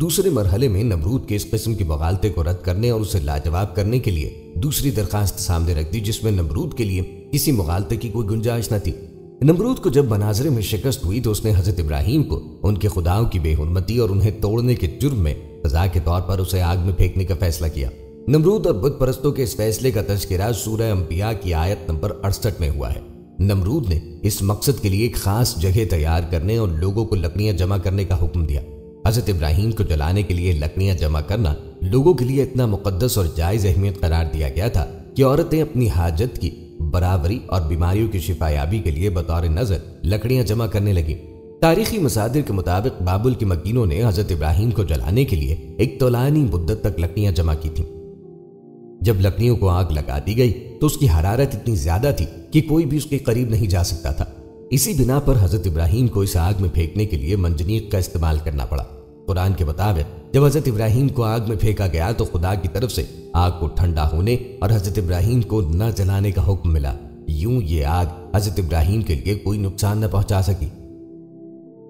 دوسرے مرحلے میں نمرود کے اس قسم کی بغالتے کو رد کرنے اور اسے لاجواب کرنے کے لیے دوسری درخواست سامنے رکھ دی، جس میں نمرود کے لیے کسی مغالطے کی کوئی گنجائش نہ تھی۔ نمرود کو جب مناظرے میں شکست ہوئی تو اس نے حضرت ابراہیم کو ان کے خداؤں کی بے حرمتی اور انہیں توڑنے کے جرم میں سزا کے طور پر اسے آگ میں پھینکنے کا فیصلہ کیا۔ نمرود اور بت پرستوں کے اس فیصلے کا تذکرہ سورہ انبیاء کی آیت نمبر 68 میں ہوا ہے۔ نمرود نے اس مقصد کے لیے ایک خاص جگہ تیار کرنے اور لوگوں کو لکڑیاں جمع کرنے کا حکم دیا۔ حضرت ابراہیم کو جلانے کے لیے لکڑیاں جمع کرنا لوگوں کے لیے اتنا مقدس اور جائز اہمیت قرار دیا گیا تھا کہ عورتیں اپنی حاجت کی برابری اور بیماریوں کی شفا یابی کے لیے بطور نظر لکڑیاں جمع کرنے لگیں۔ تاریخی مصادر کے مطابق بابل کے مکینوں نے حضرت ابراہیم کو جلانے کے لیے ایک طولانی مدت تک لکڑیاں جمع کی تھیں۔ جب لکڑیوں کو آگ لگا دی گئی تو اس کی حرارت اتنی زیادہ تھی کہ کوئی بھی اس کے قریب نہیں جا سکتا تھا۔ اسی بنا پر حضرت ابراہیم کو اس آگ میں پھینکنے کے لیے منجنیق کا استعمال کرنا پڑا۔ قرآن کے مطابق جب حضرت ابراہیم کو آگ میں پھینکا گیا تو خدا کی طرف سے آگ کو ٹھنڈا ہونے اور حضرت ابراہیم کو نہ جلانے کا حکم ملا۔ یوں یہ آگ حضرت ابراہیم کے لیے کوئی نقصان نہ پہنچا سکی۔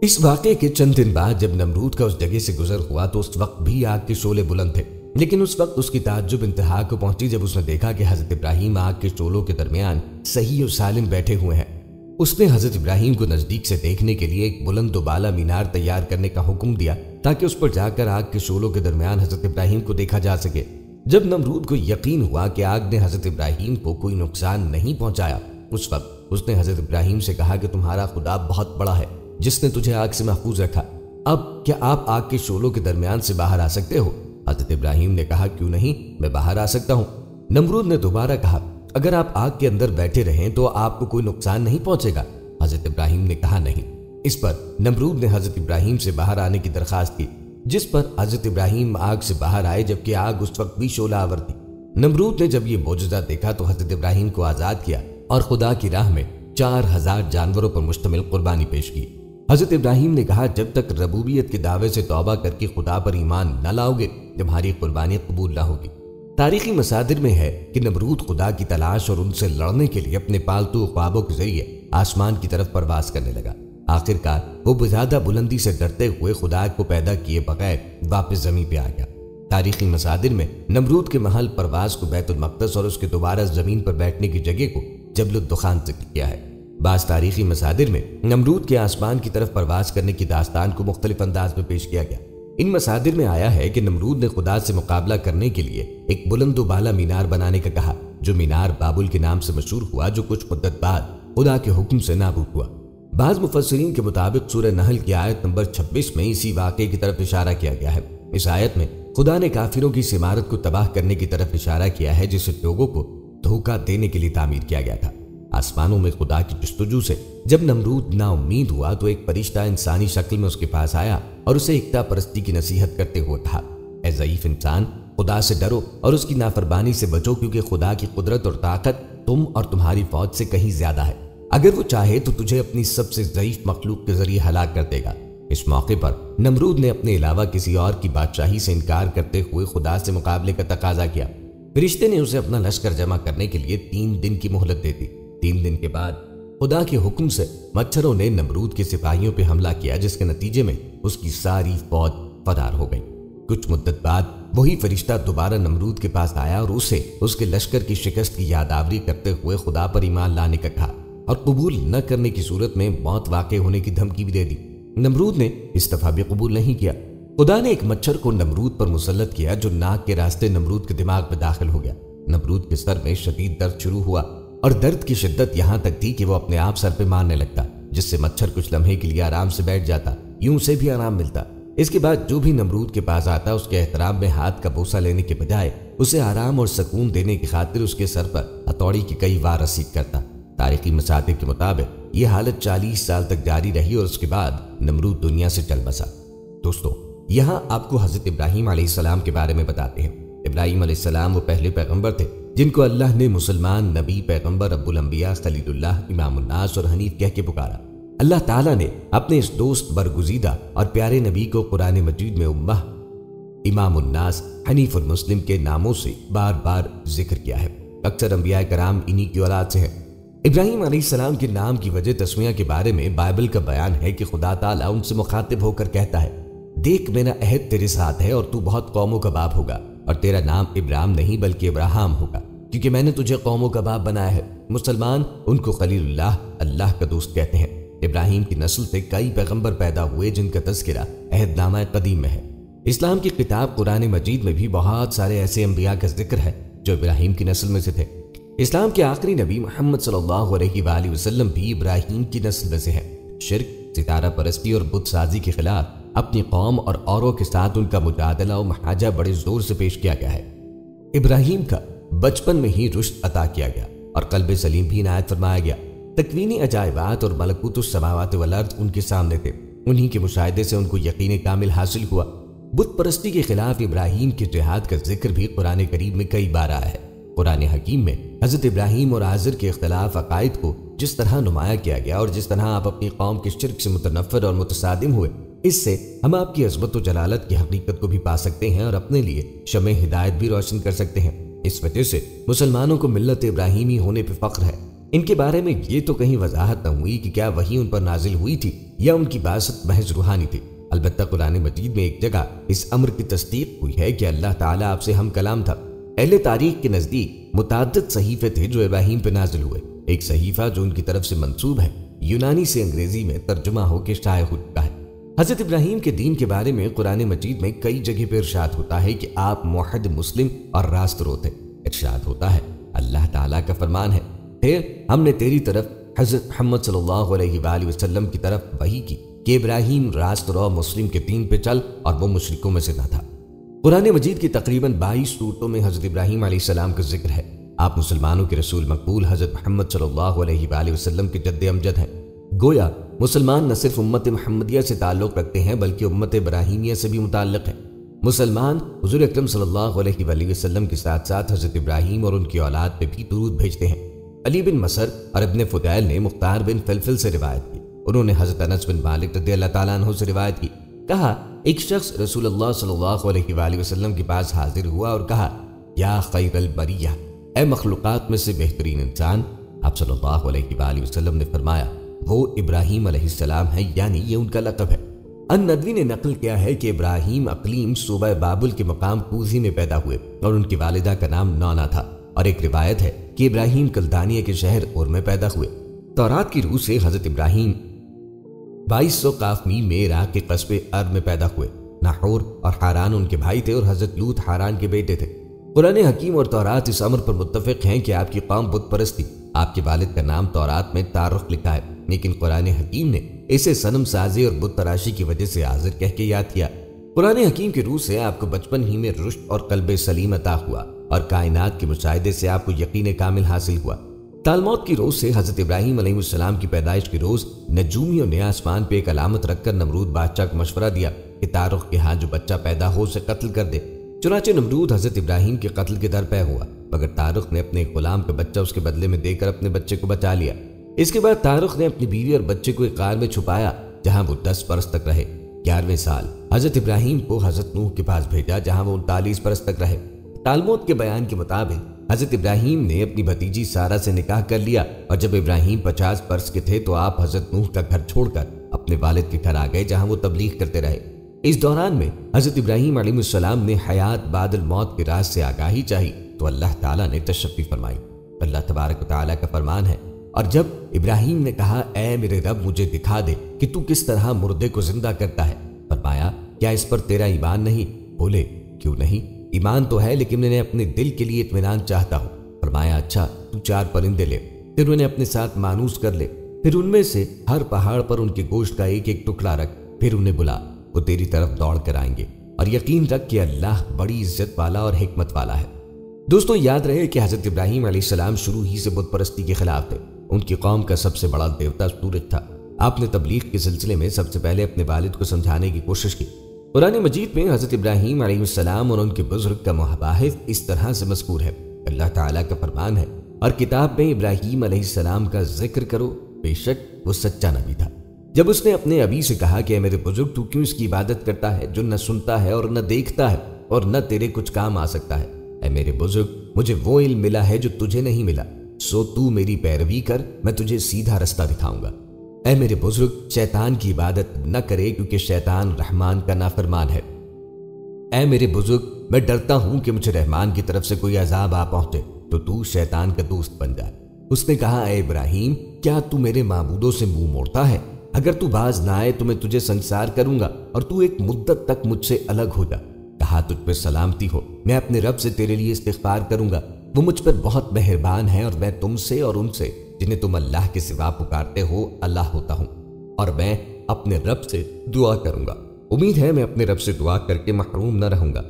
اس واقعے کے چند دن بعد جب نمرود کا اس جگہ سے گزر ہوا تو اس وقت بھی آگ کے شعلے بلند تھے، لیکن اس وقت اس کی تعجب انتہا کو پہنچی جب اس نے دیکھا کہ حضرت ابراہیم آگ کے شعلوں کے درمیان صحیح اور سالم بیٹھے ہوئے ہیں۔ اس نے حضرت ابراہیم کو نزدیک سے دیکھنے کے لیے ایک بلند و بالا مینار تیار کرنے کا حکم دیا تاکہ اس پر جا کر آگ کے شعلوں کے درمیان حضرت ابراہیم کو دیکھا جا سکے۔ جب نمرود کو یقین ہوا کہ آگ نے حضرت ابراہیم کو کوئی نقصان نہیں پہنچایا، اس وقت اس نے حضرت ابراہیم سے کہا کہ تمہارا خدا بہت بڑا ہے جس نے تجھے آگ سے محفوظ رکھا۔ اب کیا آپ آگ کے شعلوں کے درمیان سے باہر آ سکتے ہو؟ حضرت ابراہیم نے کہا کیوں نہیں، میں باہر آ سکتا ہوں۔ نمرود نے دوبارہ کہا اگر آپ آگ کے اندر بیٹھے رہیں تو آپ کو کوئی نقصان نہیں پہنچے گا؟ حضرت ابراہیم نے کہا نہیں۔ اس پر نمرود نے حضرت ابراہیم سے باہر آنے کی درخواست کی، جس پر حضرت ابراہیم آگ سے باہر آئے جبکہ آگ اس وقت بھی شعلہ آور تھی۔ نمرود نے جب یہ معجزہ دیکھا تو حضرت ابراہیم کو آزاد کیا اور خدا کی راہ میں 4000 جانوروں پر مشتمل قربانی پیش کی۔ حضرت ابراہیم نے کہا جب تک ربوبیت کے دعوے سے توبہ کر کے خدا پر ایمان نہ لاؤ گے تمہاری قربانی قبول نہ ہوگی۔ تاریخی مصادر میں ہے کہ نمرود خدا کی تلاش اور ان سے لڑنے کے لیے اپنے پالتو خوابوں کے ذریعے آسمان کی طرف پرواز کرنے لگا۔ آخرکار وہ بزیادہ بلندی سے ڈرتے ہوئے خدا کو پیدا کیے بغیر واپس زمین پہ آ گیا۔ تاریخی مصادر میں نمرود کے محل پرواز کو بیت المقدس اور اس کے دوبارہ زمین پر بیٹھنے کی جگہ کو جبل الدخان ذکر کیا ہے۔ بعض تاریخی مصادر میں نمرود کے آسمان کی طرف پرواز کرنے کی داستان کو مختلف انداز میں پیش کیا گیا۔ ان مصادر میں آیا ہے کہ نمرود نے خدا سے مقابلہ کرنے کے لیے ایک بلند و بالا مینار بنانے کا کہا، جو مینار بابل کے نام سے مشہور ہوا، جو کچھ مدت بعد خدا کے حکم سے نابود ہوا۔ بعض مفسرین کے مطابق سورہ نحل کی آیت نمبر 26 میں اسی واقعے کی طرف اشارہ کیا گیا ہے۔ اس آیت میں خدا نے کافروں کی اس عمارت کو تباہ کرنے کی طرف اشارہ کیا ہے جسے لوگوں کو دھوکہ دینے کے لیے تعمیر کیا گیا تھا۔ آسمانوں میں خدا کی جستجو سے جب نمرود نا امید ہوا تو ایک فرشتہ انسانی شکل میں اس کے پاس آیا اور اسے اکتا پرستی کی نصیحت کرتے ہوئے کہا، اے ضعیف انسان، خدا سے ڈرو اور اس کی نافرمانی سے بچو، کیونکہ خدا کی قدرت اور طاقت تم اور تمہاری فوج سے کہیں زیادہ ہے۔ اگر وہ چاہے تو تجھے اپنی سب سے ضعیف مخلوق کے ذریعے ہلاک کر دے گا۔ اس موقع پر نمرود نے اپنے علاوہ کسی اور کی بادشاہی سے انکار کرتے ہوئے خدا سے مقابلے کا تقاضا کیا۔ فرشتے نے اسے اپنا لشکر جمع کرنے کے لیے 3 دن کی مہلت دے دی۔ 3 دن کے بعد خدا کے حکم سے مچھروں نے نمرود کے سپاہیوں پہ حملہ کیا، جس کے نتیجے میں اس کی ساری فوج فرار ہو گئی۔ کچھ مدت بعد وہی فرشتہ دوبارہ نمرود کے پاس آیا اور اسے اس کے لشکر کی شکست کی یادآوری کرتے ہوئے خدا پر ایمان لانے کا کہا اور قبول نہ کرنے کی صورت میں موت واقع ہونے کی دھمکی بھی دے دی۔ نمرود نے اس دفعہ بھی قبول نہیں کیا۔ خدا نے ایک مچھر کو نمرود پر مسلط کیا جو ناک کے راستے نمرود کے دماغ میں داخل ہو گیا۔ نمرود کے سر میں شدید درد شروع ہوا اور درد کی شدت یہاں تک تھی کہ وہ اپنے آپ سر پہ مارنے لگتا، جس سے مچھر کچھ لمحے کے لیے آرام سے بیٹھ جاتا، یوں سے بھی آرام ملتا۔ اس کے بعد جو بھی نمرود کے پاس آتا اس کے احترام میں ہاتھ کا بوسہ لینے کے بجائے اسے آرام اور سکون دینے کی خاطر اس کے سر پر ہتھوڑی کی کئی وار رسید کرتا۔ تاریخی مصادر کے مطابق یہ حالت 40 سال تک جاری رہی اور اس کے بعد نمرود دنیا سے چل بسا۔ دوستو، یہاں آپ کو حضرت ابراہیم علیہ السلام کے بارے میں بتاتے ہیں۔ ابراہیم علیہ السلام وہ پہلے پیغمبر تھے جن کو اللہ نے مسلمان، نبی، پیغمبر، ابو الانبیاء، خلیل اللہ، امام الناس اور حنیف کہہ کے پکارا۔ اللہ تعالیٰ نے اپنے اس دوست برگزیدہ اور پیارے نبی کو قرآن مجید میں امہ، امام الناس، حنیف المسلم کے ناموں سے بار بار ذکر کیا ہے۔ اکثر انبیاء کرام انہی کی اولاد سے ہیں۔ ابراہیم علیہ السلام کے نام کی وجہ تسمیہ کے بارے میں بائبل کا بیان ہے کہ خدا تعالیٰ ان سے مخاطب ہو کر کہتا ہے، دیکھ میرا عہد تیرے ساتھ ہے اور تو بہت قوموں کا باپ ہوگا، اور تیرا نام ابرام نہیں بلکہ ابراہام ہوگا، کیونکہ میں نے تجھے قوموں کا باپ بنایا ہے۔ مسلمان ان کو خلیل اللہ، اللہ کا دوست کہتے ہیں۔ ابراہیم کی نسل سے کئی پیغمبر پیدا ہوئے جن کا تذکرہ عہد نامہ قدیم میں ہے۔ اسلام کی کتاب قرآن مجید میں بھی بہت سارے ایسے انبیاء کا ذکر ہے جو ابراہیم کی نسل میں سے تھے۔ اسلام کے آخری نبی محمد صلی اللہ علیہ وآلہ وسلم بھی ابراہیم کی نسل میں سے ہیں۔ شرک، ستارہ پرستی اور بت سازی کے خلاف اپنی قوم اور اوروں کے ساتھ ان کا مجادلہ و محاجہ بڑے زور سے پیش کیا گیا ہے۔ ابراہیم کا بچپن میں ہی رشد عطا کیا گیا اور قلب سلیم بھی عنایت فرمایا گیا۔ تکوینی عجائبات اور ملکوت السماوات والارض ان کے سامنے تھے، انہی کے مشاہدے سے ان کو یقین کامل حاصل ہوا۔ بت پرستی کے خلاف ابراہیم کے جہاد کا ذکر بھی قرآن کریم میں کئی بار آیا ہے۔ قرآن حکیم میں حضرت ابراہیم اور آزر کے اختلاف عقائد کو جس طرح نمایاں کیا گیا اور جس طرح آپ اپنی قوم کے شرک سے متنفر اور متصادم ہوئے، اس سے ہم آپ کی عظمت و جلالت کی حقیقت کو بھی پا سکتے ہیں اور اپنے لیے شمع ہدایت بھی روشن کر سکتے ہیں۔ اس وجہ سے مسلمانوں کو ملت ابراہیمی ہونے پہ فخر ہے۔ ان کے بارے میں یہ تو کہیں وضاحت نہ ہوئی کہ کیا وحی ان پر نازل ہوئی تھی یا ان کی بعثت محض روحانی تھی۔ البتہ قرآن مجید میں ایک جگہ اس امر کی تصدیق ہوئی ہے کہ اللہ تعالیٰ آپ سے ہم کلام تھا۔ اہل تاریخ کے نزدیک متعدد صحیفے تھے جو ابراہیم پہ نازل ہوئے۔ ایک صحیفہ جو ان کی طرف سے منسوب ہے یونانی سے انگریزی میں ترجمہ ہو کے شائع ہو چکا ہے۔ حضرت ابراہیم کے دین کے بارے میں قرآن مجید میں کئی جگہ پہ ارشاد ہوتا ہے کہ آپ موحد، مسلم اور راست رو تھے۔ ارشاد ہوتا ہے، اللہ تعالیٰ کا فرمان ہے، پھر ہم نے تیری طرف حضرت محمد صلی اللہ علیہ وآلہ وسلم کی طرف وحی کی کہ ابراہیم راست رو مسلم کے دین پہ چل اور وہ مشرکوں میں سے نہ تھا۔ قرآن مجید کی تقریباً 22 سورتوں میں حضرت ابراہیم علیہ السلام کا ذکر ہے۔ آپ مسلمانوں کے رسول مقبول حضرت محمد صلی اللہ علیہ وآلہ وسلم کے جد امجد ہیں۔ گویا مسلمان نہ صرف امت محمدیہ سے تعلق رکھتے ہیں بلکہ امت ابراہیمیہ سے بھی متعلق ہیں۔ مسلمان حضور اکرم صلی اللہ علیہ وآلہ وسلم کے ساتھ ساتھ حضرت ابراہیم اور ان کی اولاد پہ بھی درود بھیجتے ہیں۔ علی بن مسر اور ابن فضیل نے مختار بن فلفل سے روایت کی، انہوں نے حضرت انس بن مالک رضی اللہ تعالیٰ عنہ سے روایت کی، کہا ایک شخص رسول اللہ صلی اللہ علیہ وآلہ وسلم کے پاس حاضر ہوا اور کہا، یا خیر البریہ، اے مخلوقات میں سے بہترین انسان۔ آپ صلی اللہ علیہ وآلہ وسلم نے فرمایا، وہ ابراہیم علیہ السلام ہے، یعنی یہ ان کا لقب ہے۔ الندوی نے نقل کیا ہے کہ ابراہیم اقلیم صوبہ بابل کے مقام کوزی میں پیدا ہوئے اور ان کی والدہ کا نام نونا تھا، اور ایک روایت ہے کہ ابراہیم کلدانیہ کے شہر اور میں پیدا ہوئے۔ تورات کی روح سے حضرت ابراہیم 2200 قافمی میں عراق کے قصبے ارب میں پیدا ہوئے۔ ناحور اور حاران ان کے بھائی تھے اور حضرت لوط حاران کے بیٹے تھے۔ قرآن حکیم اور تورات اس امر پر متفق ہیں کہ آپ کی قوم بت پرست تھی۔ آپ کے والد کا نام تورات میں تارخ لکھا ہے، لیکن قرآن حکیم نے اسے صنم سازی اور بت تراشی کی وجہ سے حاضر کہہ کے یاد کیا۔ قرآن حکیم کی روح سے آپ کو بچپن ہی میں رشد اور قلب سلیم عطا ہوا اور کائنات کے مشاہدے سے آپ کو یقین کامل حاصل ہوا۔ تالموت کی روز سے حضرت ابراہیم علیہ السلام کی پیدائش کی روز نجومیوں نے آسمان پہ ایک علامت رکھ کر نمرود بادشاہ کو مشورہ دیا کہ تارخ کے ہاں جو بچہ پیدا ہو اسے قتل کر دے۔ چنانچہ نمرود حضرت ابراہیم کے قتل کے در پہ ہوا، مگر تارخ نے اپنے غلام کا بچہ اس کے بدلے میں دے کر اپنے بچے کو بچا لیا۔ اس کے بعد تارخ نے اپنی بیوی اور بچے کو ایک غار میں چھپایا جہاں وہ 10 برس تک رہے۔ 11ویں سال حضرت ابراہیم کو حضرت نوح کے پاس بھیجا جہاں وہ 39 برس تک رہے۔ تالموت کے بیان کے مطابق حضرت ابراہیم نے اپنی بھتیجی سارہ سے نکاح کر لیا، اور جب ابراہیم 50 برس کے تھے تو آپ حضرت نوح کا گھر چھوڑ کر اپنے والد کے گھر آ گئے جہاں وہ تبلیغ کرتے رہے۔ اس دوران میں حضرت ابراہیم علیہ السلام نے حیات بعد الموت کے راز سے آگاہی چاہی تو اللہ تعالیٰ نے تشفی فرمائی۔ اللہ تبارک و تعالیٰ کا فرمان ہے، اور جب ابراہیم نے کہا، اے میرے رب مجھے دکھا دے کہ تو کس طرح مردے کو زندہ کرتا ہے، فرمایا کیا اس پر تیرا ایمان نہیں؟ بولے کیوں نہیں، ایمان تو ہے لیکن میں اپنے دل کے لیے اطمینان چاہتا ہوں۔ فرمایا اچھا تو 4 پرندے لے، پھر انہیں اپنے ساتھ مانوس کر لے، پھر ان میں سے ہر پہاڑ پر ان کے گوشت کا ایک ایک ٹکڑا رکھ، پھر انہیں بلا، وہ تیری طرف دوڑ کر آئیں گے، اور یقین رکھ کہ اللہ بڑی عزت والا اور حکمت والا ہے۔ دوستوں یاد رہے کہ حضرت ابراہیم علیہ السلام شروع ہی سے بت پرستی کے خلاف تھے۔ ان کی قوم کا سب سے بڑا دیوتا سورج تھا۔ آپ نے تبلیغ کے سلسلے میں سب سے پہلے اپنے والد کو سمجھانے کی کوشش کی۔ قرآن مجید میں حضرت ابراہیم علیہ السلام اور ان کے بزرگ کا مباحث اس طرح سے مذکور ہے۔ اللہ تعالیٰ کا فرمان ہے، اور کتاب میں ابراہیم علیہ السلام کا ذکر کرو، بے شک وہ سچا نبی تھا۔ جب اس نے اپنے ابی سے کہا کہ اے میرے بزرگ تو کیوں اس کی عبادت کرتا ہے جو نہ سنتا ہے اور نہ دیکھتا ہے اور نہ تیرے کچھ کام آ سکتا ہے؟ اے میرے بزرگ مجھے وہ علم ملا ہے جو تجھے نہیں ملا، سو تو میری پیروی کر، میں تجھے سیدھا رستہ دکھاؤں گا۔ اے میرے بزرگ، شیطان کی عبادت نہ کرے کیونکہ شیطان رحمان کا نافرمان ہے۔ اے میرے بزرگ، میں ڈرتا ہوں کہ مجھے رحمان کی طرف سے کوئی عذاب آ پہنچے تو تو شیطان کا دوست بن جائے۔ اس نے کہا، اے ابراہیم، کیا تو میرے معبودوں سے منہ موڑتا ہے؟ اگر تو باز نہ آئے تو میں تجھے سنسار کروں گا اور تو ایک مدت تک مجھ سے الگ ہو جا۔ کہا، تجھ پہ سلامتی ہو، میں اپنے رب سے تیرے لیے استغفار کروں گا، وہ مجھ پر بہت مہربان ہے، اور میں تم سے اور ان سے جنہیں تم اللہ کے سوا پکارتے ہو اللہ ہوتا ہوں، اور میں اپنے رب سے دعا کروں گا، امید ہے میں اپنے رب سے دعا کر کے محروم نہ رہوں گا۔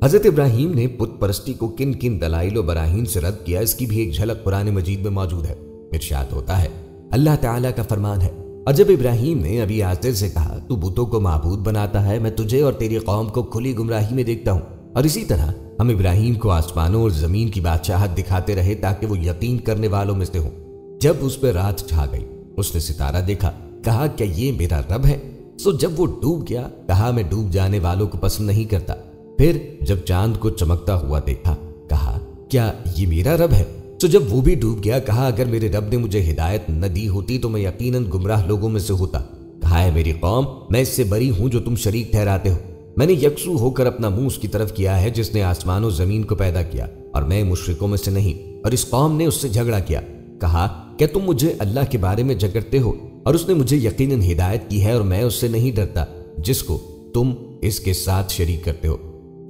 حضرت ابراہیم نے بت پرستی کو کن کن دلائل و براہین سے رد کیا، اس کی بھی ایک جھلک قرآن مجید میں موجود ہے۔ ارشاد ہوتا ہے، اللہ تعالیٰ کا فرمان ہے، اور جب ابراہیم نے ابی آزر سے کہا، تو بتوں کو معبود بناتا ہے، میں تجھے اور تیری قوم کو کھلی گمراہی میں دیکھتا ہوں۔ اور اسی طرح ہم ابراہیم کو آسمانوں اور زمین کی بادشاہت دکھاتے رہے تاکہ وہ یقین کرنے والوں میں سے ہوں۔ جب اس پہ رات چھا گئی، اس نے ستارہ دیکھا، کہا، کیا یہ میرا رب ہے؟ سو جب وہ ڈوب گیا، کہا، میں ڈوب جانے والوں کو پسند نہیں کرتا۔ پھر جب چاند کو چمکتا ہوا دیکھا، کہا، کیا یہ میرا رب ہے؟ تو جب وہ بھی ڈوب گیا، کہا، اگر میرے رب نے مجھے ہدایت نہ دی ہوتی تو میں یقیناً گمراہ لوگوں میں سے ہوتا۔ کہا، ہے میری قوم، میں اس سے بری ہوں جو تم شریک ٹھہراتے ہو۔ میں نے یکسو ہو کر اپنا منہ اس کی طرف کیا ہے جس نے آسمان و زمین کو پیدا کیا، اور میں مشرکوں میں سے نہیں۔ اور اس قوم نے اس سے جھگڑا کیا۔ کہا، کیا تم مجھے اللہ کے بارے میں جھگڑتے ہو؟ اور اس نے مجھے یقیناً ہدایت کی ہے، اور میں اس سے نہیں ڈرتا جس کو تم اس کے ساتھ شریک کرتے ہو۔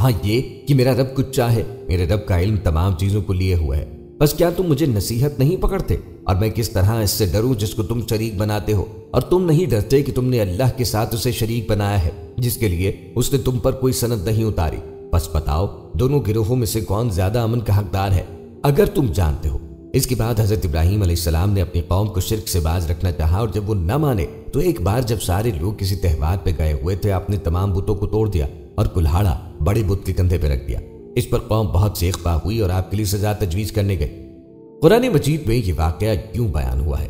ہاں یہ کہ میرا رب کچھ چاہے، میرے رب کا علم تمام چیزوں کو لیے ہوا ہے، بس کیا تم مجھے نصیحت نہیں پکڑتے؟ اور میں کس طرح اس سے ڈروں جس کو تم شریک بناتے ہو، اور تم نہیں ڈرتے کہ تم نے اللہ کے ساتھ اسے شریک بنایا ہے جس کے لیے اس نے تم پر کوئی سند نہیں اتاری۔ بس بتاؤ دونوں گروہوں میں سے کون زیادہ امن کا حقدار ہے، اگر تم جانتے ہو۔ اس کے بعد حضرت ابراہیم علیہ السلام نے اپنی قوم کو شرک سے باز رکھنا چاہا، اور جب وہ نہ مانے تو ایک بار جب سارے لوگ کسی تہوار پہ گئے ہوئے تھے، اپنے تمام بتوں کو توڑ دیا اور کلہاڑا بڑے بت کے کندھے پہ رکھ دیا۔ اس پر قوم بہت سیخ پا ہوئی اور آپ کے لیے سزا تجویز کرنے گئی۔ قرآن مجید میں یہ واقعہ یوں بیان ہوا ہے،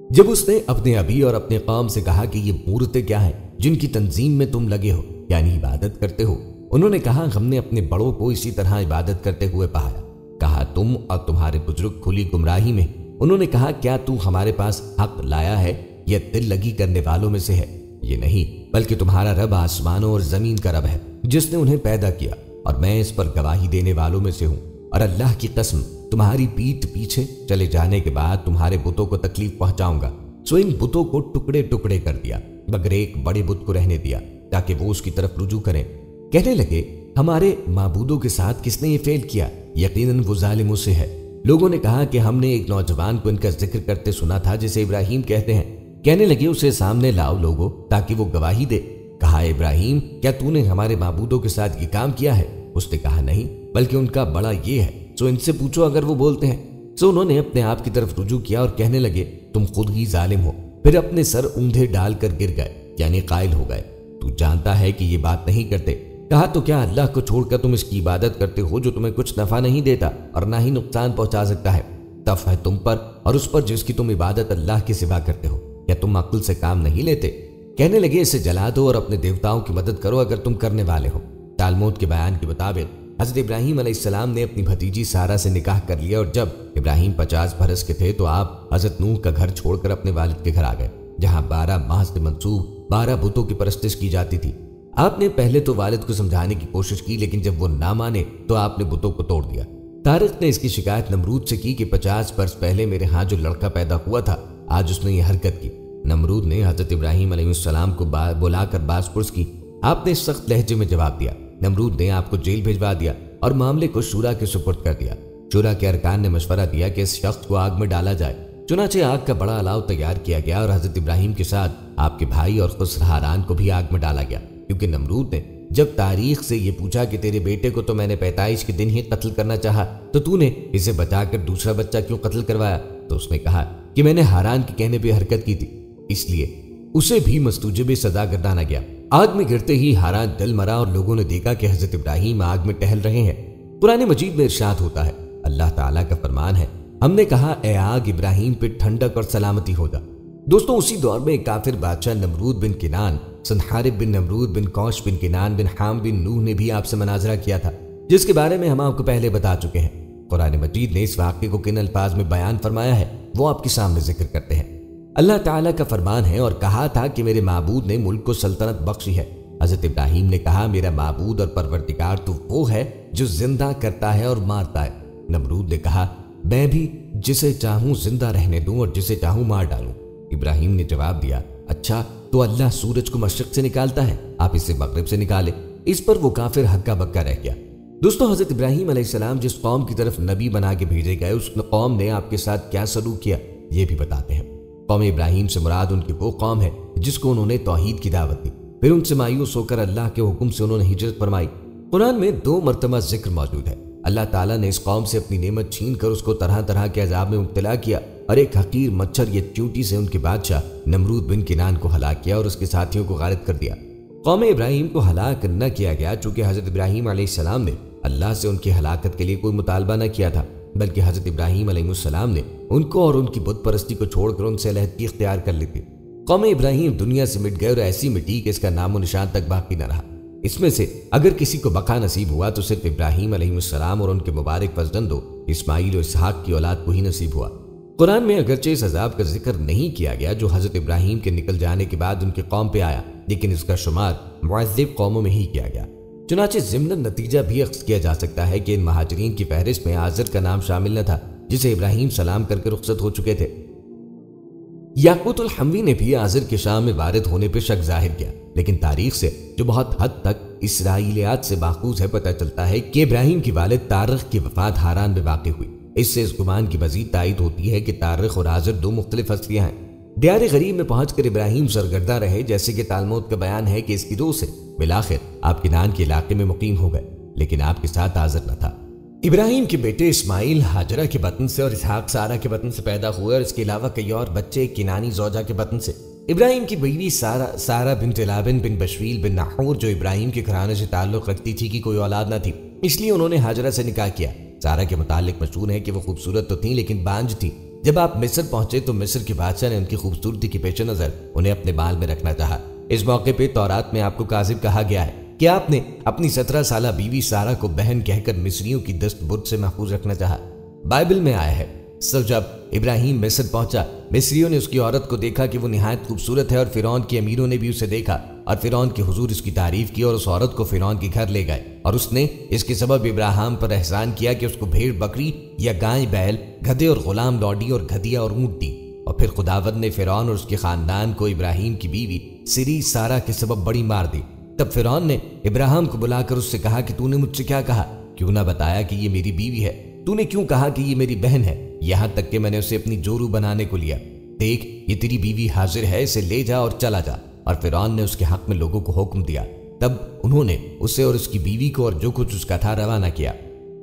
جب اس نے اپنے ابی اور اپنے قوم سے کہا کہ یہ مورتیں کیا ہیں جن کی تنظیم میں تم لگے ہو، یعنی عبادت کرتے ہو؟ انہوں نے کہا، ہم نے اپنے بڑوں کو اسی طرح عبادت کرتے ہوئے پایا۔ کہا، تم اور تمہارے بزرگ کھلی گمراہی میں۔ انہوں نے کہا، کیا تو ہمارے پاس حق لایا ہے؟ یہ دل لگی کرنے والوں میں سے ہے۔ یہ نہیں، بلکہ تمہارا رب آسمانوں اور زمین کا رب ہے جس نے انہیں پیدا کیا، اور میں اس پر گواہی دینے والوں میں سے ہوں۔ اور اللہ کی قسم، تمہاری پیٹھ پیچھے چلے جانے کے بعد تمہارے بتوں کو تکلیف پہنچاؤں گا۔ سو ان بتوں کو ٹکڑے ٹکڑے کر دیا، مگر ایک بڑے بت کو رہنے دیا تاکہ وہ اس کی طرف رجوع کریں۔ کہنے لگے، ہمارے معبودوں کے ساتھ کس نے یہ فعل کیا؟ یقیناً وہ ظالموں سے ہے۔ لوگوں نے کہا کہ ہم نے ایک نوجوان کو ان کا ذکر کرتے سنا تھا جسے ابراہیم کہتے ہیں۔ کہنے لگے، اسے سامنے لاؤ لوگوں تاکہ وہ گواہی دے۔ کہا، ابراہیم، کیا تو نے ہمارے معبودوں کے ساتھ یہ کام کیا ہے؟ اس نے کہا، نہیں، بلکہ ان کا بڑا یہ ہے، سو ان سے پوچھو اگر وہ بولتے ہیں۔ سو انہوں نے اپنے آپ کی طرف رجوع کیا اور کہنے لگے، تم خود ہی ظالم ہو۔ پھر اپنے سر اوندھے ڈال کر گر گئے، یعنی قائل ہو گئے، تو جانتا ہے کہ یہ بات نہیں کرتے۔ کہا، تو کیا اللہ کو چھوڑ کر تم اس کی عبادت کرتے ہو جو تمہیں کچھ نفع نہیں دیتا اور نہ ہی نقصان پہنچا سکتا ہے؟ تف ہے تم پر اور اس پر جس کی تم عبادت اللہ کے سوا کرتے ہو، کیا تم عقل سے کام نہیں لیتے؟ کہنے لگے، اسے جلا دو اور اپنے دیوتاؤں کی مدد کرو اگر تم کرنے والے ہو۔ تالمود کے بیان کے مطابق حضرت ابراہیم علیہ السلام نے اپنی بھتیجی سارہ سے نکاح کر لیا، اور جب ابراہیم 50 برس کے تھے تو آپ حضرت نوح کا گھر چھوڑ کر اپنے والد کے گھر آ گئے، جہاں 12 ماہ سے منسوب 12 بتوں کی پرستش کی جاتی تھی۔ آپ نے پہلے تو والد کو سمجھانے کی کوشش کی، لیکن جب وہ نہ مانے تو آپ نے بتوں کو توڑ دیا۔ طارق نے اس کی شکایت نمرود سے کی کہ 50 برس پہلے میرے ہاں جو لڑکا پیدا ہوا تھا، آج اس نے یہ حرکت کی۔ نمرود نے حضرت ابراہیم علیہ السلام کو بلا کر باز پرس کی۔ آپ نے سخت لہجے میں جواب دیا۔ نمرود نے آپ کو جیل بھیجوا دیا اور معاملے کو شورا کے سپرد کر دیا۔ شورا کے ارکان نے مشورہ دیا کہ اس شخص کو آگ میں ڈالا جائے۔ چنانچہ آگ کا بڑا الاؤ تیار کیا گیا اور حضرت ابراہیم کے ساتھ آپ کے بھائی اور خسر ہاران کو بھی آگ میں ڈالا گیا، کیونکہ نمرود نے جب تاریخ سے یہ پوچھا کہ تیرے بیٹے کو تو میں نے 45 کے دن ہی قتل کرنا چاہا، تو نے اسے بچا کر دوسرا بچہ کیوں قتل کروایا؟ تو اس نے کہا کہ میں نے ہاران کے کہنے پہ حرکت کی تھی، اس لیے اسے بھی مستوجب سزا گردانا گیا۔ آگ میں گرتے ہی ہاران جل مرا اور لوگوں نے دیکھا کہ حضرت ابراہیم آگ میں ٹہل رہے ہیں۔ قرآن مجید میں ارشاد ہوتا ہے، اللہ تعالیٰ کا فرمان ہے، ہم نے کہا اے آگ ابراہیم پہ ٹھنڈک اور سلامتی ہو جا۔ دوستوں، اسی دور میں ایک کافر بادشاہ نمرود بن کنان، سنحارب بن نمرود بن کوش بن کنان بن حام بن نوح نے بھی آپ سے مناظرہ کیا تھا، جس کے بارے میں ہم آپ کو پہلے بتا چکے ہیں۔ قرآن مجید نے اس واقعے کو کن الفاظ میں بیان فرمایا ہے وہ آپ کے سامنے ذکر کرتے ہیں۔ اللہ تعالیٰ کا فرمان ہے اور کہا تھا کہ میرے معبود نے ملک کو سلطنت بخشی ہے۔ حضرت ابراہیم نے کہا میرا معبود اور پروردگار تو وہ ہے جو زندہ کرتا ہے اور مارتا ہے۔ نمرود نے کہا میں بھی جسے چاہوں زندہ رہنے دوں اور جسے چاہوں مار ڈالوں۔ ابراہیم نے جواب دیا اچھا تو اللہ سورج کو مشرق سے نکالتا ہے، آپ اسے مغرب سے نکالے۔ اس پر وہ کافر ہکا بکا رہ گیا۔ دوستو، حضرت ابراہیم علیہ السلام جس قوم کی طرف نبی بنا کے بھیجے گئے اس قوم نے آپ کے ساتھ کیا سلوک کیا یہ بھی بتاتے ہیں۔ قوم ابراہیم سے مراد ان کی وہ قوم ہے جس کو انہوں نے توحید کی دعوت دی، پھر ان سے مایوس ہو کر اللہ کے حکم سے انہوں نے ہجرت فرمائی۔ قرآن میں 2 مرتبہ ذکر موجود ہے۔ اللہ تعالیٰ نے اس قوم سے اپنی نعمت چھین کر اس کو طرح طرح کے عذاب میں مبتلا کیا اور ایک حقیر مچھر یا چیونٹی سے ان کے بادشاہ نمرود بن کنان کو ہلاک کیا اور اس کے ساتھیوں کو غارت کر دیا۔ قوم ابراہیم کو ہلاک نہ کیا گیا چونکہ حضرت ابراہیم علیہ السلام نے اللہ سے ان کی ہلاکت کے لیے کوئی مطالبہ نہ کیا تھا، بلکہ حضرت ابراہیم علیہ السلام نے ان کو اور ان کی بت پرستی کو چھوڑ کر ان سے علیحدگی اختیار کر لی تھی۔ قوم ابراہیم دنیا سے مٹ گئے اور ایسی مٹی کہ اس کا نام و نشان تک باقی نہ رہا۔ اس میں سے اگر کسی کو بقا نصیب ہوا تو صرف ابراہیم علیہ السلام اور ان کے مبارک فرزندوں اسماعیل و اسحاق کی اولاد کو ہی نصیب ہوا۔ قرآن میں اگرچہ اس عذاب کا ذکر نہیں کیا گیا جو حضرت ابراہیم کے نکل جانے کے بعد ان کی قوم پہ آیا، لیکن اس کا شمار معذب قوموں میں ہی کیا گیا۔ چنانچہ ضمن نتیجہ بھی اخذ کیا جا سکتا ہے کہ ان مہاجرین کی فہرست میں آزر کا نام شامل نہ تھا جسے ابراہیم سلام کر کے رخصت ہو چکے تھے۔ یاقوت الحموی نے بھی آزر کے شام میں وارد ہونے پہ شک ظاہر کیا، لیکن تاریخ سے جو بہت حد تک اسرائیلیات سے ماخوذ ہے پتہ چلتا ہے کہ ابراہیم کی والد تارخ کی وفات ہاران میں واقع ہوئی۔ اس سے اس گمان کی مزید تائید ہوتی ہے کہ تارخ اور آزر 2 مختلف ہستیاں ہیں۔ دیار غریب میں پہنچ کر ابراہیم سرگردہ رہے، جیسے کہ تالمود کا بیان ہے کہ اس کی روح سے بالآخر آپ کنعان کے علاقے میں مقیم ہو گئے، لیکن آپ کے ساتھ آزر نہ تھا۔ ابراہیم کے بیٹے اسماعیل ہاجرہ کے بطن سے اور اسحاق سارہ کے بطن سے پیدا ہوئے، اور اس کے علاوہ کئی اور بچے کنانی زوجہ کے بطن سے۔ ابراہیم کی بیوی سارہ بنت لابن بن بشویل بن نحور جو ابراہیم کے گھرانے سے تعلق رکھتی تھی کی کوئی اولاد نہ تھی، اس لیے انہوں نے ہاجرہ سے نکاح کیا۔ سارہ کے متعلق مشہور ہے کہ وہ خوبصورت تو تھیں لیکن بانج تھی۔ جب آپ مصر پہنچے تو مصر کے بادشاہ نے ان کی خوبصورتی کے پیش نظر انہیں اپنے بال میں رکھنا چاہا۔ اس موقع پہ تورات میں آپ کو کاذب کہا گیا ہے کہ آپ نے اپنی 17 سالہ بیوی سارہ کو بہن کہہ کر مصریوں کی دست برد سے محفوظ رکھنا چاہا۔ بائبل میں آیا ہے جب ابراہیم مصر پہنچا، مصریوں نے اس کی عورت کو دیکھا کہ وہ نہایت خوبصورت ہے، اور فرعون کے امیروں نے بھی اسے دیکھا اور فرعون کے حضور اس کی تعریف کی اور اس عورت کو فرعون کے گھر لے گئے، اور اس نے اس کے سبب ابراہیم پر احسان کیا کہ اس کو بھیڑ بکری یا گائے بیل، گدھے اور غلام لوڈی اور گدھیا اور اونٹ دی۔ اور پھر خداوند نے فرعون اور اس کے خاندان کو ابراہیم کی بیوی سری سارہ کے سبب بڑی مار دی۔ تب فرعون نے ابراہیم کو بلا کر اس سے کہا کہ تو نے مجھ سے کیا کہا؟ کیوں نہ بتایا کہ یہ میری بیوی ہے؟ تو نے کیوں کہا کہ یہ میری بہن ہے؟ یہاں تک کہ میں نے اسے اپنی جورو بنانے کو لیا۔ دیکھ یہ تیری بیوی حاضر ہے، اسے لے جا اور چلا جا۔ اور فرعون نے اس کے حق میں لوگوں کو حکم دیا۔ تب انہوں نے اسے اور اس کی بیوی کو اور جو کچھ اس کا تھا روانہ کیا۔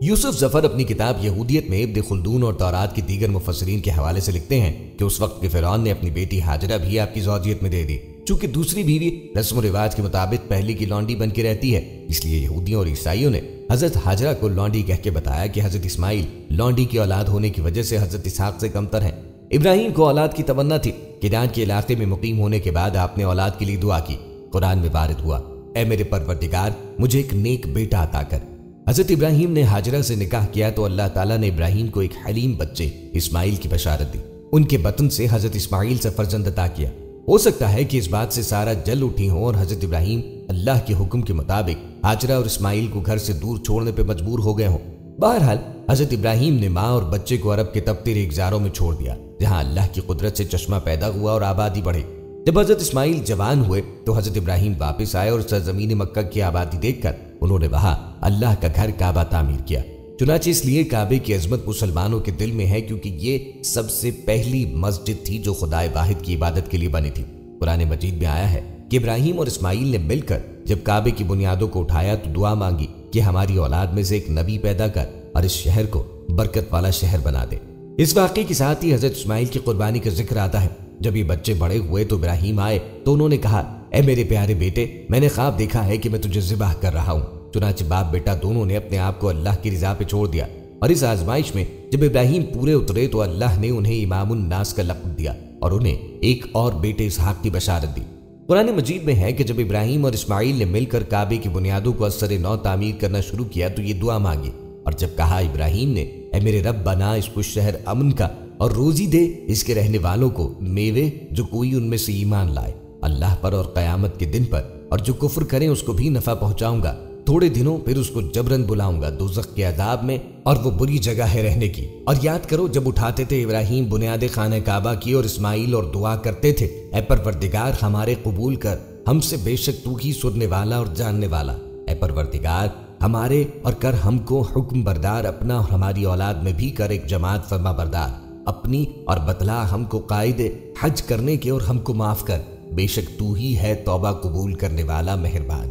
یوسف ظفر اپنی کتاب یہودیت میں ابن خلدون اور تورات کی دیگر مفسرین کے حوالے سے لکھتے ہیں کہ اس وقت کے فرعون نے اپنی بیٹی ہاجرہ بھی آپ کی زوجیت میں دے دی۔ چونکہ دوسری بیوی رسم و رواج کے مطابق پہلی کی لونڈی بن کے رہتی ہے، اس لیے یہودیوں اور عیسائیوں نے حضرت ہاجرہ کو لونڈی کہہ کے بتایا کہ حضرت اسماعیل لونڈی کی اولاد ہونے کی وجہ سے حضرت اسحاق سے کمتر ہیں۔ ابراہیم کو اولاد کی تمنا تھی۔ کنعان کے علاقے میں مقیم ہونے کے بعد آپ نے اولاد کے لیے دعا کی۔ قرآن میں وارد ہوا اے میرے پروردگار مجھے ایک نیک بیٹا عطا کر۔ حضرت ابراہیم نے ہاجرہ سے نکاح کیا تو اللہ تعالیٰ نے ابراہیم کو ایک حلیم بچے اسماعیل کی بشارت دی۔ ان کے بطن سے حضرت اسماعیل سے فرزند عطا کیا۔ ہو سکتا ہے کہ اس بات سے سارہ جل اٹھی ہوں اور حضرت ابراہیم اللہ کے حکم کے مطابق ہاجرہ اور اسماعیل کو گھر سے دور چھوڑنے پہ مجبور ہو گئے ہوں۔ بہرحال حضرت ابراہیم نے ماں اور بچے کو عرب کے تپتے ریگزاروں میں چھوڑ دیا جہاں اللہ کی قدرت سے چشمہ پیدا ہوا اور آبادی بڑھی۔ جب حضرت اسماعیل جوان ہوئے تو حضرت ابراہیم واپس آئے اور سرزمین مکہ کی آبادی دیکھ کر انہوں نے وہاں اللہ کا گھر کعبہ تعمیر کیا۔ چنانچہ اس لیے کعبے کی عظمت مسلمانوں کے دل میں ہے کیونکہ یہ سب سے پہلی مسجد تھی جو خدائے واحد کی عبادت کے لیے بنی تھی۔ قرآن مجید میں آیا ہے کہ ابراہیم اور اسماعیل نے مل کر جب کعبے کی بنیادوں کو اٹھایا تو دعا مانگی کہ ہماری اولاد میں سے ایک نبی پیدا کر اور اس شہر کو برکت والا شہر بنا دے۔ اس واقعے کے ساتھ ہی حضرت اسماعیل کی قربانی کا ذکر آتا ہے۔ جب یہ بچے بڑے ہوئے تو ابراہیم آئے تو انہوں نے کہا اے میرے پیارے بیٹے میں نے خواب دیکھا ہے کہ میں تجھے ذبح کر رہا ہوں۔ چنانچہ باپ بیٹا دونوں نے اپنے آپ کو اللہ کی رضا پہ چھوڑ دیا، اور اس آزمائش میں جب ابراہیم پورے اترے تو اللہ نے انہیں امام الناس کا لقب دیا اور انہیں ایک اور بیٹے اسحاق کی بشارت دی۔ قرآن مجید میں ہے کہ جب ابراہیم اور اسماعیل نے مل کر کعبے کی بنیادوں کو ازسر نو تعمیر کرنا شروع کیا تو یہ دعا مانگی، اور جب کہا ابراہیم نے اے میرے رب بنا اس کو شہر امن کا اور روزی دے اس کے رہنے والوں کو میوے جو کوئی ان میں سے ایمان لائے اللہ پر اور قیامت کے دن پر، اور جو کفر کریں اس کو بھی نفع پہنچاؤں گا تھوڑے دنوں، پھر اس کو جبرن بلاؤں گا دوزخ کے عذاب میں، اور وہ بری جگہ ہے رہنے کی۔ اور یاد کرو جب اٹھاتے تھے ابراہیم بنیاد خانہ کعبہ کی اور اسماعیل، اور دعا کرتے تھے اے پروردگار ہمارے قبول کر، ہم سے بے شک تو ہی سننے والا اور جاننے والا، اے پروردگار ہمارے اور کر ہم کو حکم بردار اپنا، اور ہماری اولاد میں بھی کر ایک جماعت فرما بردار اپنی، اور بتلا ہم کو قائد حج کرنے کے، اور ہم کو معاف کر، بے شک تو ہی ہے توبہ قبول کرنے والا مہربان۔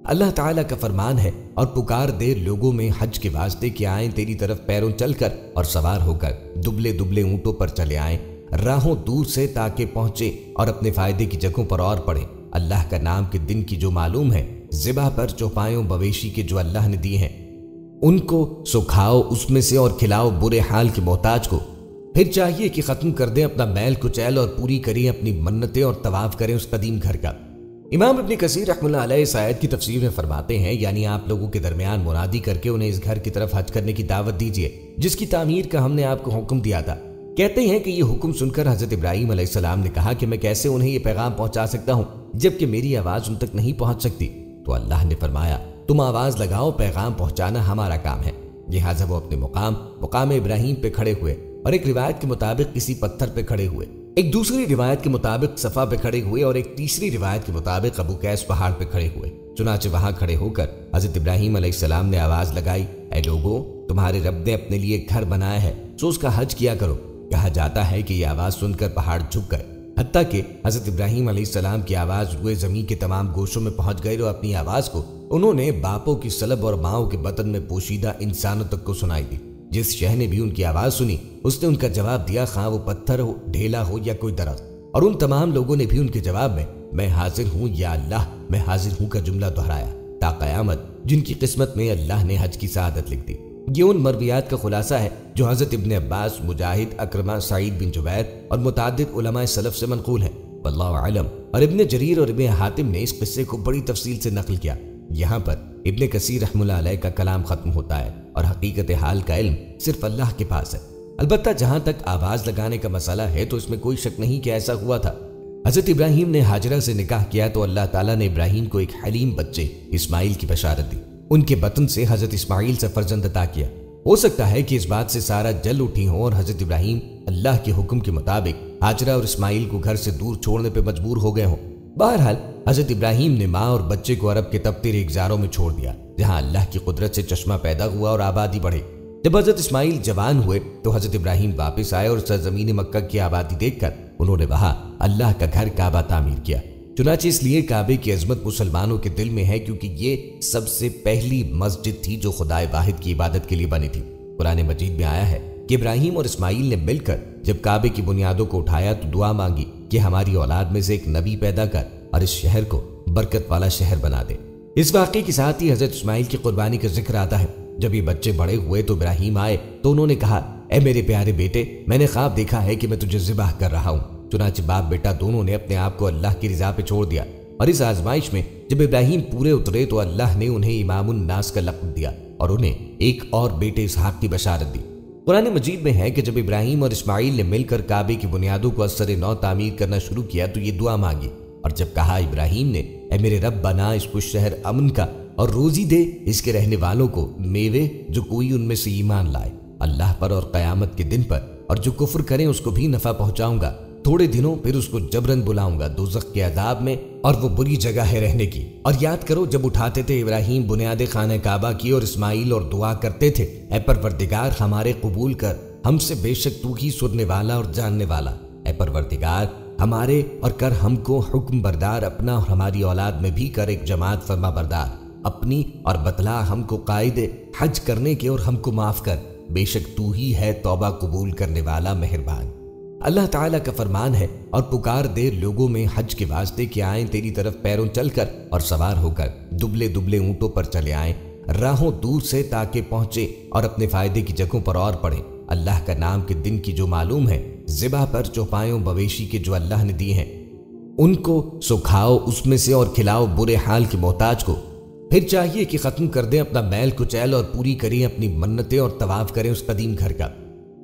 اللہ تعالیٰ کا فرمان ہے، اور پکار دے لوگوں میں حج کے واسطے کہ آئیں تیری طرف پیروں چل کر اور سوار ہو کر، دبلے دبلے اونٹوں پر چلے آئیں، راہوں دور سے تاکہ پہنچے، اور اپنے فائدے کی جگہوں پر اور پڑھیں اللہ کا نام کے دن کی جو معلوم ہے، ذبح پر چوپایوں مویشی کے جو اللہ نے دی ہیں ان کو سکھاؤ اس میں سے، اور کھلاؤ برے حال کے محتاج کو۔ پھر چاہیے کہ ختم کر دیں اپنا میل کچیل، اور پوری کریں اپنی منتیں، اور طواف کریں اس قدیم گھر کا۔ امام ابن کثیر رحمہ اللہ علیہ اس آیت کی تفسیر میں فرماتے ہیں، یعنی آپ لوگوں کے درمیان منادی کر کے انہیں اس گھر کی طرف حج کرنے کی دعوت دیجیے جس کی تعمیر کا ہم نے آپ کو حکم دیا تھا۔ کہتے ہیں کہ یہ حکم سن کر حضرت ابراہیم علیہ السلام نے کہا کہ میں کیسے انہیں یہ پیغام پہنچا سکتا ہوں جبکہ میری آواز ان تک نہیں پہنچ سکتی؟ تو اللہ نے فرمایا تم آواز لگاؤ، پیغام پہنچانا ہمارا کام ہے۔ لہٰذا وہ اپنے مقام ابراہیم پہ کھڑے ہوئے، اور ایک روایت کے مطابق کسی پتھر پہ کھڑے ہوئے، ایک دوسری روایت کے مطابق صفا پہ کھڑے ہوئے، اور ایک تیسری روایت کے مطابق ابو قیس پہاڑ پہ کھڑے ہوئے۔ چنانچہ وہاں کھڑے ہو کر حضرت ابراہیم علیہ السلام نے آواز لگائی، اے لوگو تمہارے رب نے اپنے لیے ایک گھر بنایا ہے سو اس کا حج کیا کرو۔ کہا جاتا ہے کہ یہ آواز سن کر پہاڑ جھک گئے، حتیٰ کہ حضرت ابراہیم علیہ السلام کی آواز روئے زمین کے تمام گوشوں میں پہنچ گئی، اور اپنی آواز کو انہوں نے باپوں کی سلب اور ماؤں کے بطن میں پوشیدہ انسانوں تک کو سنائی دی۔ جس شہ نے بھی ان کی آواز سنی اس نے ان کا جواب دیا، خواہ وہ پتھر ہو، ڈھیلا ہو یا کوئی درخت، اور ان تمام لوگوں نے بھی ان کے جواب میں حاضر ہوں یا اللہ میں حاضر ہوں کا جملہ دہرایا، تا قیامت جن کی قسمت میں اللہ نے حج کی سعادت لکھ دی۔ یہ ان مرویات کا خلاصہ ہے جو حضرت ابن عباس، مجاہد، اکرمہ، سعید بن جبیر اور متعدد علماء سلف سے منقول ہے، واللہ اعلم۔ اور ابن جریر اور ابن حاتم نے اس قصے کو بڑی تفصیل سے نقل کیا۔ یہاں پر ابن کثیر رحمہ اللہ علیہ کا کلام ختم ہوتا ہے، اور حقیقت حال کا علم صرف اللہ کے پاس ہے۔ البتہ جہاں تک آواز لگانے کا مسئلہ ہے تو اس میں کوئی شک نہیں کہ ایسا ہوا تھا۔ حضرت ابراہیم نے ہاجرہ سے نکاح کیا تو اللہ تعالیٰ نے ابراہیم کو ایک حلیم بچے اسماعیل کی بشارت دی، ان کے بطن سے حضرت اسماعیل سے فرزند عطا کیا۔ ہو سکتا ہے کہ اس بات سے سارا جل اٹھی ہوں، اور حضرت ابراہیم اللہ کے حکم کے مطابق ہاجرہ اور اسماعیل کو گھر سے دور چھوڑنے پہ مجبور ہو گئے ہوں۔ بہرحال حضرت ابراہیم نے ماں اور بچے کو عرب کے تپتے ریگزاروں میں چھوڑ دیا، جہاں اللہ کی قدرت سے چشمہ پیدا ہوا اور آبادی بڑھے۔ جب حضرت اسماعیل جوان ہوئے تو حضرت ابراہیم واپس آئے، اور سرزمین مکہ کی آبادی دیکھ کر انہوں نے وہاں اللہ کا گھر کعبہ تعمیر کیا۔ چنانچہ اس لیے کعبے کی عظمت مسلمانوں کے دل میں ہے کیونکہ یہ سب سے پہلی مسجد تھی جو خدائے واحد کی عبادت کے لیے بنی تھی۔ قرآن مجید میں آیا ہے کہ ابراہیم اور اسماعیل نے مل کر جب کعبے کی بنیادوں کو اٹھایا تو دعا مانگی کہ ہماری اولاد میں سے ایک نبی پیدا کر اور اس شہر کو برکت والا شہر بنا دے۔ اس واقعے کے ساتھ ہی حضرت اسماعیل کی قربانی کا ذکر آتا ہے۔ جب یہ بچے بڑے ہوئے تو ابراہیم آئے تو انہوں نے کہا، اے میرے پیارے بیٹے، میں نے خواب دیکھا ہے کہ میں تجھے ذبح کر رہا ہوں۔ چنانچہ باپ بیٹا دونوں نے اپنے آپ کو اللہ کی رضا پہ چھوڑ دیا، اور اس آزمائش میں جب ابراہیم پورے اترے تو اللہ نے انہیں امام الناس کا لقب دیا اور انہیں ایک اور بیٹے اسحاق کی بشارت دی۔ قرآن مجید میں ہے کہ جب ابراہیم اور اسماعیل نے مل کر کعبے کی بنیادوں کو از سر نو تعمیر کرنا شروع کیا تو یہ دعا مانگی، اور جب کہا ابراہیم نے، اے میرے رب بنا اس کو شہر امن کا، اور روزی دے اس کے رہنے والوں کو میوے جو کوئی ان میں سے ایمان لائے اللہ پر اور قیامت کے دن پر، اور جو کفر کریں اس کو بھی نفع پہنچاؤں گا تھوڑے دنوں، پھر اس کو جبرن بلاؤں گا دوزخ کے عذاب میں، اور وہ بری جگہ ہے رہنے کی۔ اور یاد کرو جب اٹھاتے تھے ابراہیم بنیاد خانہ کعبہ کی اور اسماعیل، اور دعا کرتے تھے، اے پروردگار ہمارے قبول کر، ہم سے بے شک تو ہی سننے والا اور جاننے والا، اے پروردگار ہمارے اور کر ہم کو حکم بردار اپنا، اور ہماری اولاد میں بھی کر ایک جماعت فرما بردار اپنی، اور بتلا ہم کو قائد حج کرنے کے، اور ہم کو معاف کر، بے شک تو ہی ہے توبہ قبول کرنے والا مہربان۔ اللہ تعالیٰ کا فرمان ہے، اور پکار دے لوگوں میں حج کے واسطے کہ آئیں تیری طرف پیروں چل کر اور سوار ہو کر، دبلے دبلے اونٹوں پر چلے آئیں، راہوں دور سے تاکہ پہنچے، اور اپنے فائدے کی جگہوں پر اور پڑھیں اللہ کا نام کے دن کی جو معلوم ہے، ذبح پر چوپایوں مویشی کے جو اللہ نے دیے ہیں ان کو سکھاؤ اس میں سے، اور کھلاؤ برے حال کے محتاج کو۔ پھر چاہیے کہ ختم کر دیں اپنا میل کچیل، اور پوری کریں اپنی منتیں، اور طواف کریں اس قدیم گھر کا۔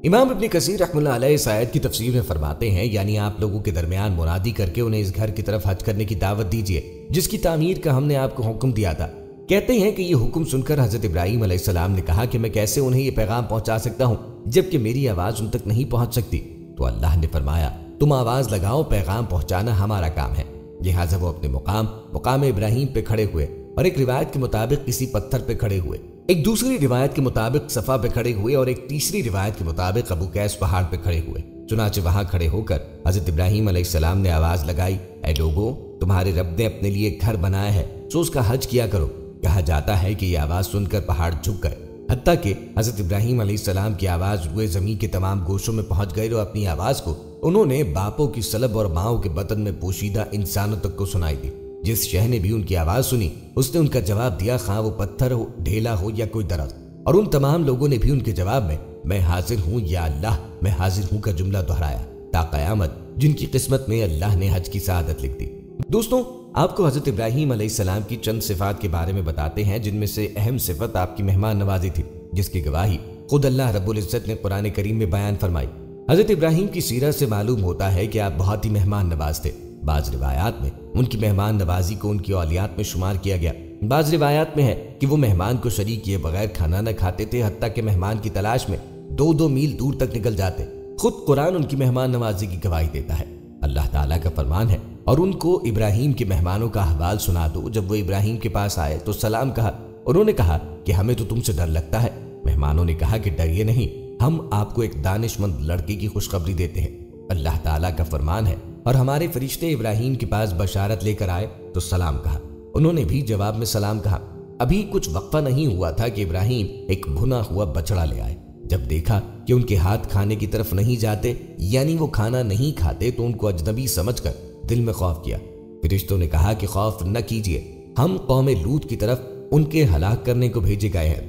امام ابن کثیر رحمۃ اللہ علیہ اس آیت کی تفسیر میں فرماتے ہیں یعنی آپ لوگوں کے درمیان منادی کر کے انہیں اس گھر کی طرف حج کرنے کی دعوت دیجیے جس کی تعمیر کا ہم نے آپ کو حکم دیا تھا۔ کہتے ہیں کہ یہ حکم سن کر حضرت ابراہیم علیہ السلام نے کہا کہ میں کیسے انہیں یہ پیغام پہنچا سکتا ہوں جبکہ میری آواز ان تک نہیں پہنچ سکتی؟ تو اللہ نے فرمایا تم آواز لگاؤ، پیغام پہنچانا ہمارا کام ہے۔ لہٰذا وہ اپنے مقام ابراہیم پہ کھڑے ہوئے اور ایک روایت کے مطابق کسی پتھر پہ کھڑے ہوئے، ایک دوسری روایت کے مطابق صفا پہ کھڑے ہوئے اور ایک تیسری روایت کے مطابق ابو قیس پہاڑ پہ کھڑے ہوئے۔ چنانچہ وہاں کھڑے ہو کر حضرت ابراہیم علیہ السلام نے آواز لگائی، اے لوگو، تمہارے رب نے اپنے لیے گھر بنایا ہے سو اس کا حج کیا کرو۔ کہا جاتا ہے کہ یہ آواز سن کر پہاڑ جھک گئے، حتیٰ کہ حضرت ابراہیم علیہ السلام کی آواز روئے زمین کے تمام گوشوں میں پہنچ گئی اور اپنی آواز کو انہوں نے باپوں کی سلب اور ماؤں کے بطن میں پوشیدہ انسانوں تک کو سنائی دی۔ جس شہ نے بھی ان کی آواز سنی اس نے ان کا جواب دیا، خواہ وہ پتھر ہو، ڈھیلا ہو یا کوئی درخت، اور ان تمام لوگوں نے بھی ان کے جواب میں حاضر ہوں یا اللہ میں حاضر ہوں کا جملہ دہرایا تا قیامت، جن کی قسمت میں اللہ نے حج کی سعادت لکھ دی۔ دوستوں، آپ کو حضرت ابراہیم علیہ السلام کی چند صفات کے بارے میں بتاتے ہیں جن میں سے اہم صفت آپ کی مہمان نوازی تھی، جس کی گواہی خود اللہ رب العزت نے قرآن کریم میں بیان فرمائی۔ حضرت ابراہیم کی سیرت سے معلوم ہوتا ہے کہ آپ بہت ہی مہمان نواز تھے۔ بعض روایات میں ان کی مہمان نوازی کو ان کی اولیات میں شمار کیا گیا، بعض روایات میں ہے کہ وہ مہمان کو شریک کیے بغیر کھانا نہ کھاتے تھے، حتیٰ کہ مہمان کی تلاش میں 2 میل دور تک نکل جاتے۔ خود قرآن ان کی مہمان نوازی کی گواہی دیتا ہے۔ اللہ تعالیٰ کا فرمان ہے، اور ان کو ابراہیم کے مہمانوں کا احوال سنا دو۔ جب وہ ابراہیم کے پاس آئے تو سلام کہا، انہوں نے کہا کہ ہمیں تو تم سے ڈر لگتا ہے۔ مہمانوں نے کہا کہ ڈریے نہیں، ہم آپ کو ایک دانش مند لڑکے کی خوشخبری دیتے ہیں۔ اللہ تعالیٰ کا فرمان ہے، اور ہمارے فرشتے ابراہیم کے پاس بشارت لے کر آئے تو سلام کہا، انہوں نے بھی جواب میں سلام کہا۔ ابھی کچھ وقفہ نہیں ہوا تھا کہ ابراہیم ایک بھنا ہوا بچڑا لے آئے۔ جب دیکھا کہ ان کے ہاتھ کھانے کی طرف نہیں جاتے، یعنی وہ کھانا نہیں کھاتے، تو ان کو اجنبی سمجھ کر دل میں خوف کیا۔ فرشتوں نے کہا کہ خوف نہ کیجیے، ہم قوم لوط کی طرف ان کے ہلاک کرنے کو بھیجے گئے ہیں۔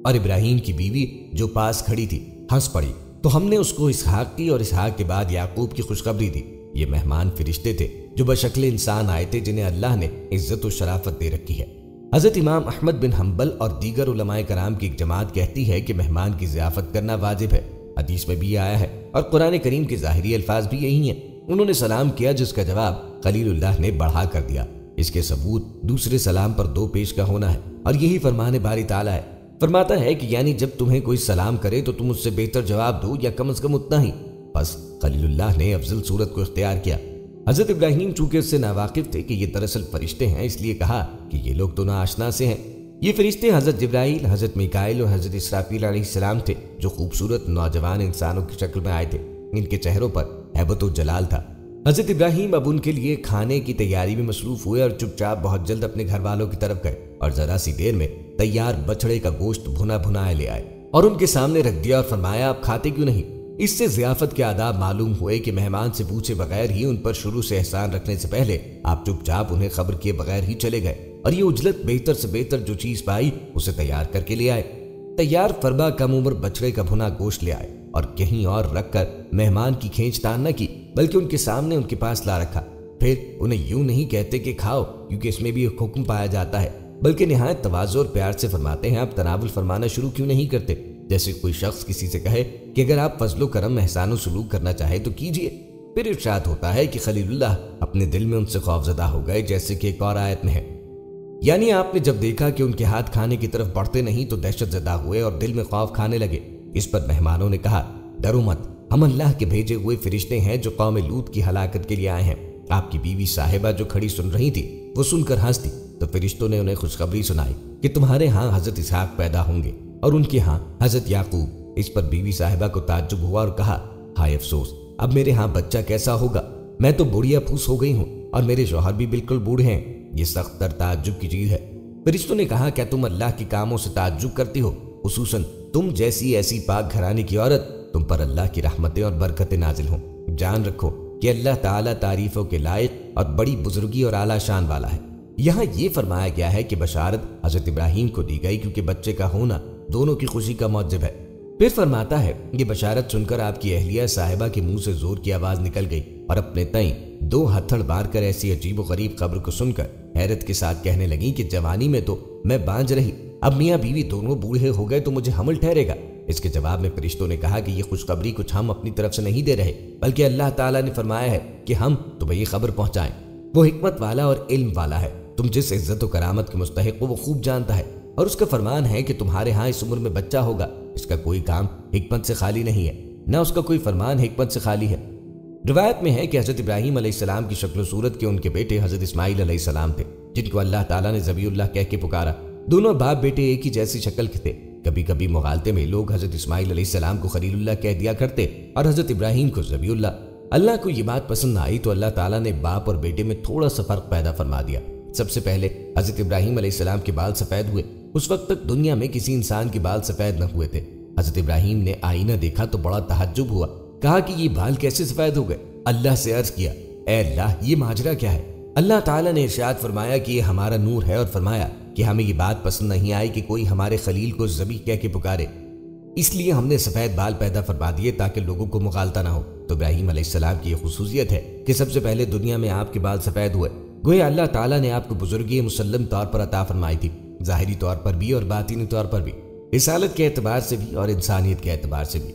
اور ابراہیم کی بیوی جو پاس کھڑی تھی ہنس پڑی، تو ہم نے اس کو اسحاق کی اور اسحاق کے بعد یعقوب کی خوشخبری دی۔ یہ مہمان فرشتے تھے جو بشکل انسان آئے تھے، جنہیں اللہ نے عزت و شرافت دے رکھی ہے۔ حضرت امام احمد بن حنبل اور دیگر علماء کرام کی ایک جماعت کہتی ہے کہ مہمان کی ضیافت کرنا واجب ہے، حدیث میں بھی آیا ہے اور قرآن کریم کے ظاہری الفاظ بھی یہی ہیں۔ انہوں نے سلام کیا، جس کا جواب خلیل اللہ نے بڑھا کر دیا۔ اس کے ثبوت دوسرے سلام پر 2 پیش کا ہونا ہے، اور یہی فرمان باری تعالیٰ ہے۔ فرماتا ہے کہ یعنی جب تمہیں کوئی سلام کرے تو تم اس سے بہتر جواب دو، یا کم از کم اتنا ہی۔ بس خلیل اللہ نے افضل صورت کو اختیار کیا۔ حضرت ابراہیم چونکہ اس سے ناواقف تھے کہ یہ دراصل فرشتے ہیں، اس لیے کہا کہ یہ لوگ تو ناآشنا سے ہیں۔ یہ فرشتے حضرت جبرائیل، حضرت میکائیل اور حضرت اسرافیل علیہ السلام تھے، جو خوبصورت نوجوان انسانوں کی شکل میں آئے تھے۔ ان کے چہروں پر ہیبت و جلال تھا۔ حضرت ابراہیم اب ان کے لیے کھانے کی تیاری میں مصروف ہوئے اور چپ چاپ بہت جلد اپنے گھر والوں کی طرف گئے اور ذرا سی دیر میں تیار بچڑے کا گوشت بھنا بھنایا لے آئے اور ان کے سامنے رکھ دیا اور فرمایا، آپ کھاتے کیوں نہیں؟ اس سے ضیافت کے آداب معلوم ہوئے کہ مہمان سے پوچھے بغیر ہی ان پر شروع سے احسان رکھنے سے پہلے آپ چپ چاپ انہیں خبر کیے بغیر ہی چلے گئے، اور یہ اجلت بہتر سے بہتر جو چیز پائی اسے تیار کر کے لے آئے۔ تیار فربا کم عمر بچڑے کا بھنا گوشت لے آئے اور کہیں اور رکھ کر مہمان کی کھینچ تان نہ کی، بلکہ ان کے سامنے ان کے پاس لا رکھا۔ پھر انہیں یوں نہیں کہتے کہ کھاؤ، کیونکہ اس میں بھی ایک حکم پایا جاتا ہے، بلکہ نہایت تواضع اور پیار سے فرماتے ہیں، آپ تناول فرمانا شروع کیوں نہیں کرتے؟ جیسے کوئی شخص کسی سے کہے کہ اگر آپ فضل و کرم، احسان و سلوک کرنا چاہے تو کیجئے۔ پھر ارشاد ہوتا ہے کہ خلیل اللہ اپنے دل میں ان سے خوفزدہ ہو گئے، جیسے کہ ایک اور آیت میں ہے، یعنی آپ نے جب دیکھا کہ ان کے ہاتھ کھانے کی طرف بڑھتے نہیں تو دہشت زدہ ہوئے اور دل میں خوف کھانے لگے۔ اس پر مہمانوں نے کہا، ڈرو مت، ہم اللہ کے بھیجے ہوئے فرشتے ہیں جو قوم لوط کی ہلاکت کے لیے آئے ہیں۔ آپ کی بیوی صاحبہ جو کھڑی سن رہی تھی وہ سن کر ہنس دی، تو فرشتوں نے انہیں خوشخبری سنائی کہ تمہارے ہاں حضرت اسحاق پیدا ہوں گے اور ان کے ہاں حضرت یعقوب۔ اس پر بیوی صاحبہ کو تعجب ہوا اور کہا، ہائے افسوس، اب میرے ہاں بچہ کیسا ہوگا؟ میں تو بوڑھیا پھوس ہو گئی ہوں اور میرے شوہر بھی بالکل بوڑھے ہیں، یہ سخت تر تعجب کی چیز ہے۔ فرشتوں نے کہا، کیا تم اللہ کے کاموں سے تعجب کرتی ہو؟ خصوصاً تم جیسی ایسی پاک گھرانے کی عورت، تم پر اللہ کی رحمتیں اور برکتیں نازل ہوں۔ جان رکھو کہ اللہ تعالیٰ تعریفوں کے لائق اور بڑی بزرگی اور اعلیٰ شان والا ہے۔ یہاں یہ فرمایا گیا ہے کہ بشارت حضرت ابراہیم کو دی گئی کیونکہ بچے کا ہونا دونوں کی خوشی کا موجب ہے۔ پھر فرماتا ہے، یہ بشارت سن کر آپ کی اہلیہ صاحبہ کے منہ سے زور کی آواز نکل گئی اور اپنے تئیں 2 ہتھڑ مار کر ایسی عجیب و غریب خبر کو سن کر حیرت کے ساتھ کہنے لگی کہ جوانی میں تو میں بانجھ رہی، اب میاں بیوی دونوں بوڑھے ہو گئے تو مجھے حمل ٹھہرے گا، اس کے جواب میں فرشتوں نے کہا کہ یہ خوشخبری کچھ ہم اپنی طرف سے نہیں دے رہے، بلکہ اللہ تعالیٰ نے فرمایا ہے کہ ہم تمہیں یہ خبر پہنچائیں۔ وہ حکمت والا اور علم والا ہے، تم جس عزت و کرامت کے مستحق ہو وہ خوب جانتا ہے، اور اس کا فرمان ہے کہ تمہارے ہاں اس عمر میں بچہ ہوگا۔ اس کا کوئی کام حکمت سے خالی نہیں ہے، نہ اس کا کوئی فرمان حکمت سے خالی ہے۔ روایت میں ہے کہ حضرت ابراہیم علیہ السلام کی شکل و صورت کے ان کے بیٹے حضرت اسماعیل علیہ السلام تھے، جن کو اللہ تعالیٰ نے ذبیح اللہ کہہ کے پکارا۔ دونوں باپ بیٹے ایک ہی جیسی شکل کے تھے۔ کبھی کبھی مغالطے میں لوگ حضرت اسماعیل علیہ السلام کو خلیل اللہ کہہ دیا کرتے اور حضرت ابراہیم کو ذبیح اللہ۔ اللہ کو یہ بات پسند نہ آئی تو اللہ تعالیٰ نے باپ اور بیٹے میں تھوڑا سا فرق پیدا فرما دیا۔ سب سے پہلے حضرت ابراہیم علیہ السلام کے بال سفید ہوئے۔ اس وقت تک دنیا میں کسی انسان کے بال سفید نہ ہوئے تھے۔ حضرت ابراہیم نے آئینہ دیکھا تو بڑا تعجب ہوا، کہا کہ یہ بال کیسے سفید ہو گئے؟ اللہ سے عرض کیا، اے اللہ یہ ماجرا کیا ہے؟ اللہ تعالیٰ نے ارشاد فرمایا کہ یہ ہمارا نور ہے، اور فرمایا کہ ہمیں یہ بات پسند نہیں آئی کہ کوئی ہمارے خلیل کو ذبیح کہہ کے پکارے، اس لیے ہم نے سفید بال پیدا فرما دیے تاکہ لوگوں کو مغالطہ نہ ہو۔ تو ابراہیم علیہ السلام کی یہ خصوصیت ہے کہ سب سے پہلے دنیا میں آپ کے بال سفید ہوئے۔ گویا اللہ تعالیٰ نے آپ کو بزرگی مسلم طور پر عطا فرمائی تھی، ظاہری طور پر بھی اور باطنی طور پر بھی، رسالت کے اعتبار سے بھی اور انسانیت کے اعتبار سے بھی۔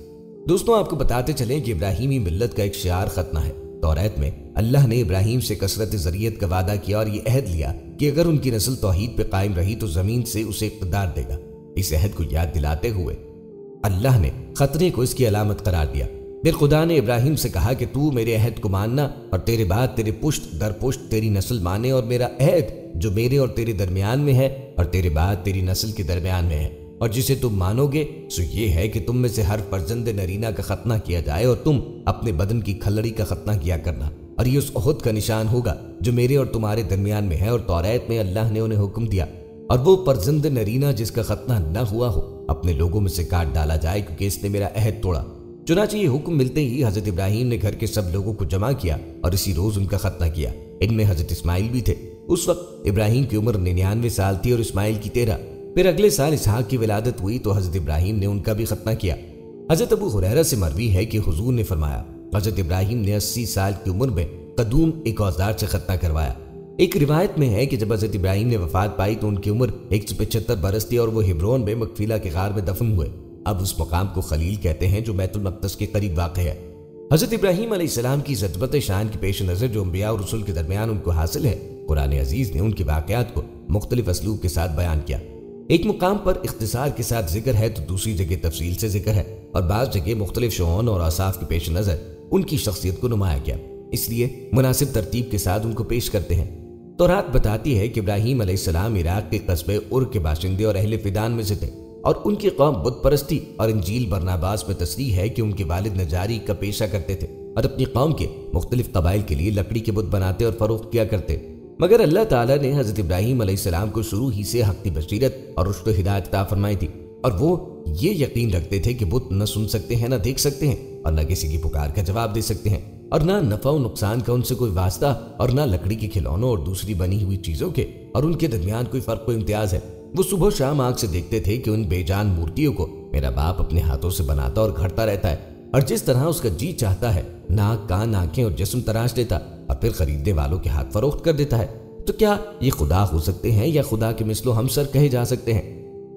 دوستوں، آپ کو بتاتے چلیں کہ ابراہیمی ملت کا ایک شعار ختنہ ہے۔ توریت میں اللہ نے ابراہیم سے کثرت ذریت کا وعدہ کیا اور یہ عہد لیا کہ اگر ان کی نسل توحید پہ قائم رہی تو زمین سے اسے اقتدار دے گا۔ اس عہد کو یاد دلاتے ہوئے اللہ نے خطرے کو اس کی علامت قرار دیا۔ پھر خدا نے ابراہیم سے کہا کہ تو میرے عہد کو ماننا اور تیرے بعد تیرے پشت در پشت تیری نسل مانے، اور میرا عہد جو میرے اور تیرے درمیان میں ہے اور تیرے بعد تیری نسل کے درمیان میں ہے، اور جسے تم مانو گے سو یہ ہے کہ تم میں سے ہر فرزند نرینہ کا ختنہ کیا جائے اور تم اپنے بدن کی کھلڑی کا ختنہ کیا کرنا، اور یہ اس عہد کا نشان ہوگا جو میرے اور تمہارے درمیان میں ہے۔ اور توریت میں اللہ نے انہیں حکم دیا، اور وہ فرزند نرینہ جس کا ختنہ نہ ہوا ہو اپنے لوگوں میں سے کاٹ ڈالا جائے، کیونکہ اس نے میرا عہد توڑا۔ چنانچہ یہ حکم ملتے ہی حضرت ابراہیم نے گھر کے سب لوگوں کو جمع کیا اور اسی روز ان کا ختنہ کیا۔ ان میں حضرت اسماعیل بھی تھے۔ اس وقت ابراہیم کی عمر 99 سال تھی اور اسماعیل کی 13۔ پھر اگلے سال اسحاق کی ولادت ہوئی تو حضرت ابراہیم نے ان کا بھی ختنہ کیا۔ حضرت ابو ہریرہ سے مروی ہے کہ حضور نے فرمایا، حضرت ابراہیم نے 80 سال کی عمر میں قدوم ایک اوزار سے ختنہ کروایا۔ ایک روایت میں ہے کہ جب حضرت ابراہیم نے وفات پائی تو ان کی عمر 175 برس تھی اور وہ ہبرون میں مقفیلہ کے غار میں دفن ہوئے۔ اب اس مقام کو خلیل کہتے ہیں جو بیت المقدس کے قریب واقع ہے۔ حضرت ابراہیم علیہ السلام کی عظمت شان کے پیش نظر جو انبیاء اور رسول کے درمیان ان کو حاصل ہے، قرآن عزیز نے ان کے واقعات کو مختلف اسلوب کے ساتھ بیان کیا۔ ایک مقام پر اختصار کے ساتھ ذکر ہے تو دوسری جگہ تفصیل سے ذکر ہے، اور بعض جگہ مختلف شؤون اور اوصاف کے پیش نظر ان کی شخصیت کو نمایاں کیا، اس لیے مناسب ترتیب کے ساتھ ان کو پیش کرتے ہیں۔ تورات بتاتی ہے کہ ابراہیم علیہ السلام عراق کے قصبے ار کے باشندے اور اہل فدان میں سے تھے، اور ان کی قوم بت پرستی، اور انجیل برناباس میں تصریح ہے کہ ان کے والد نجاری کا پیشہ کرتے تھے اور اپنی قوم کے مختلف قبائل کے لیے لکڑی کے بت بناتے اور فروخت کیا کرتے۔ مگر اللہ تعالیٰ نے حضرت ابراہیم علیہ السلام کو شروع ہی سے حق کی بصیرت اور رشد و ہدایت عطا فرمائی تھی، اور وہ یہ یقین رکھتے تھے کہ بت نہ سن سکتے ہیں، نہ دیکھ سکتے ہیں، اور نہ کسی کی پکار کا جواب دے سکتے ہیں، اور نہ نفع و نقصان کا ان سے کوئی واسطہ، اور نہ لکڑی کے کھلونوں اور دوسری بنی ہوئی چیزوں کے اور ان کے درمیان کوئی فرق و امتیاز ہے۔ وہ صبح و شام آنکھ سے دیکھتے تھے کہ ان بے جان مورتیوں کو میرا باپ اپنے ہاتھوں سے بناتا اور گھڑتا رہتا ہے، اور جس طرح اس کا جی چاہتا ہے ناک کان آنکھیں اور جسم تراش دیتا اور پھر خریدنے والوں کے ہاتھ فروخت کر دیتا ہے۔ تو کیا یہ خدا ہو سکتے ہیں یا خدا کے مثل و ہمسر کہے جا سکتے ہیں؟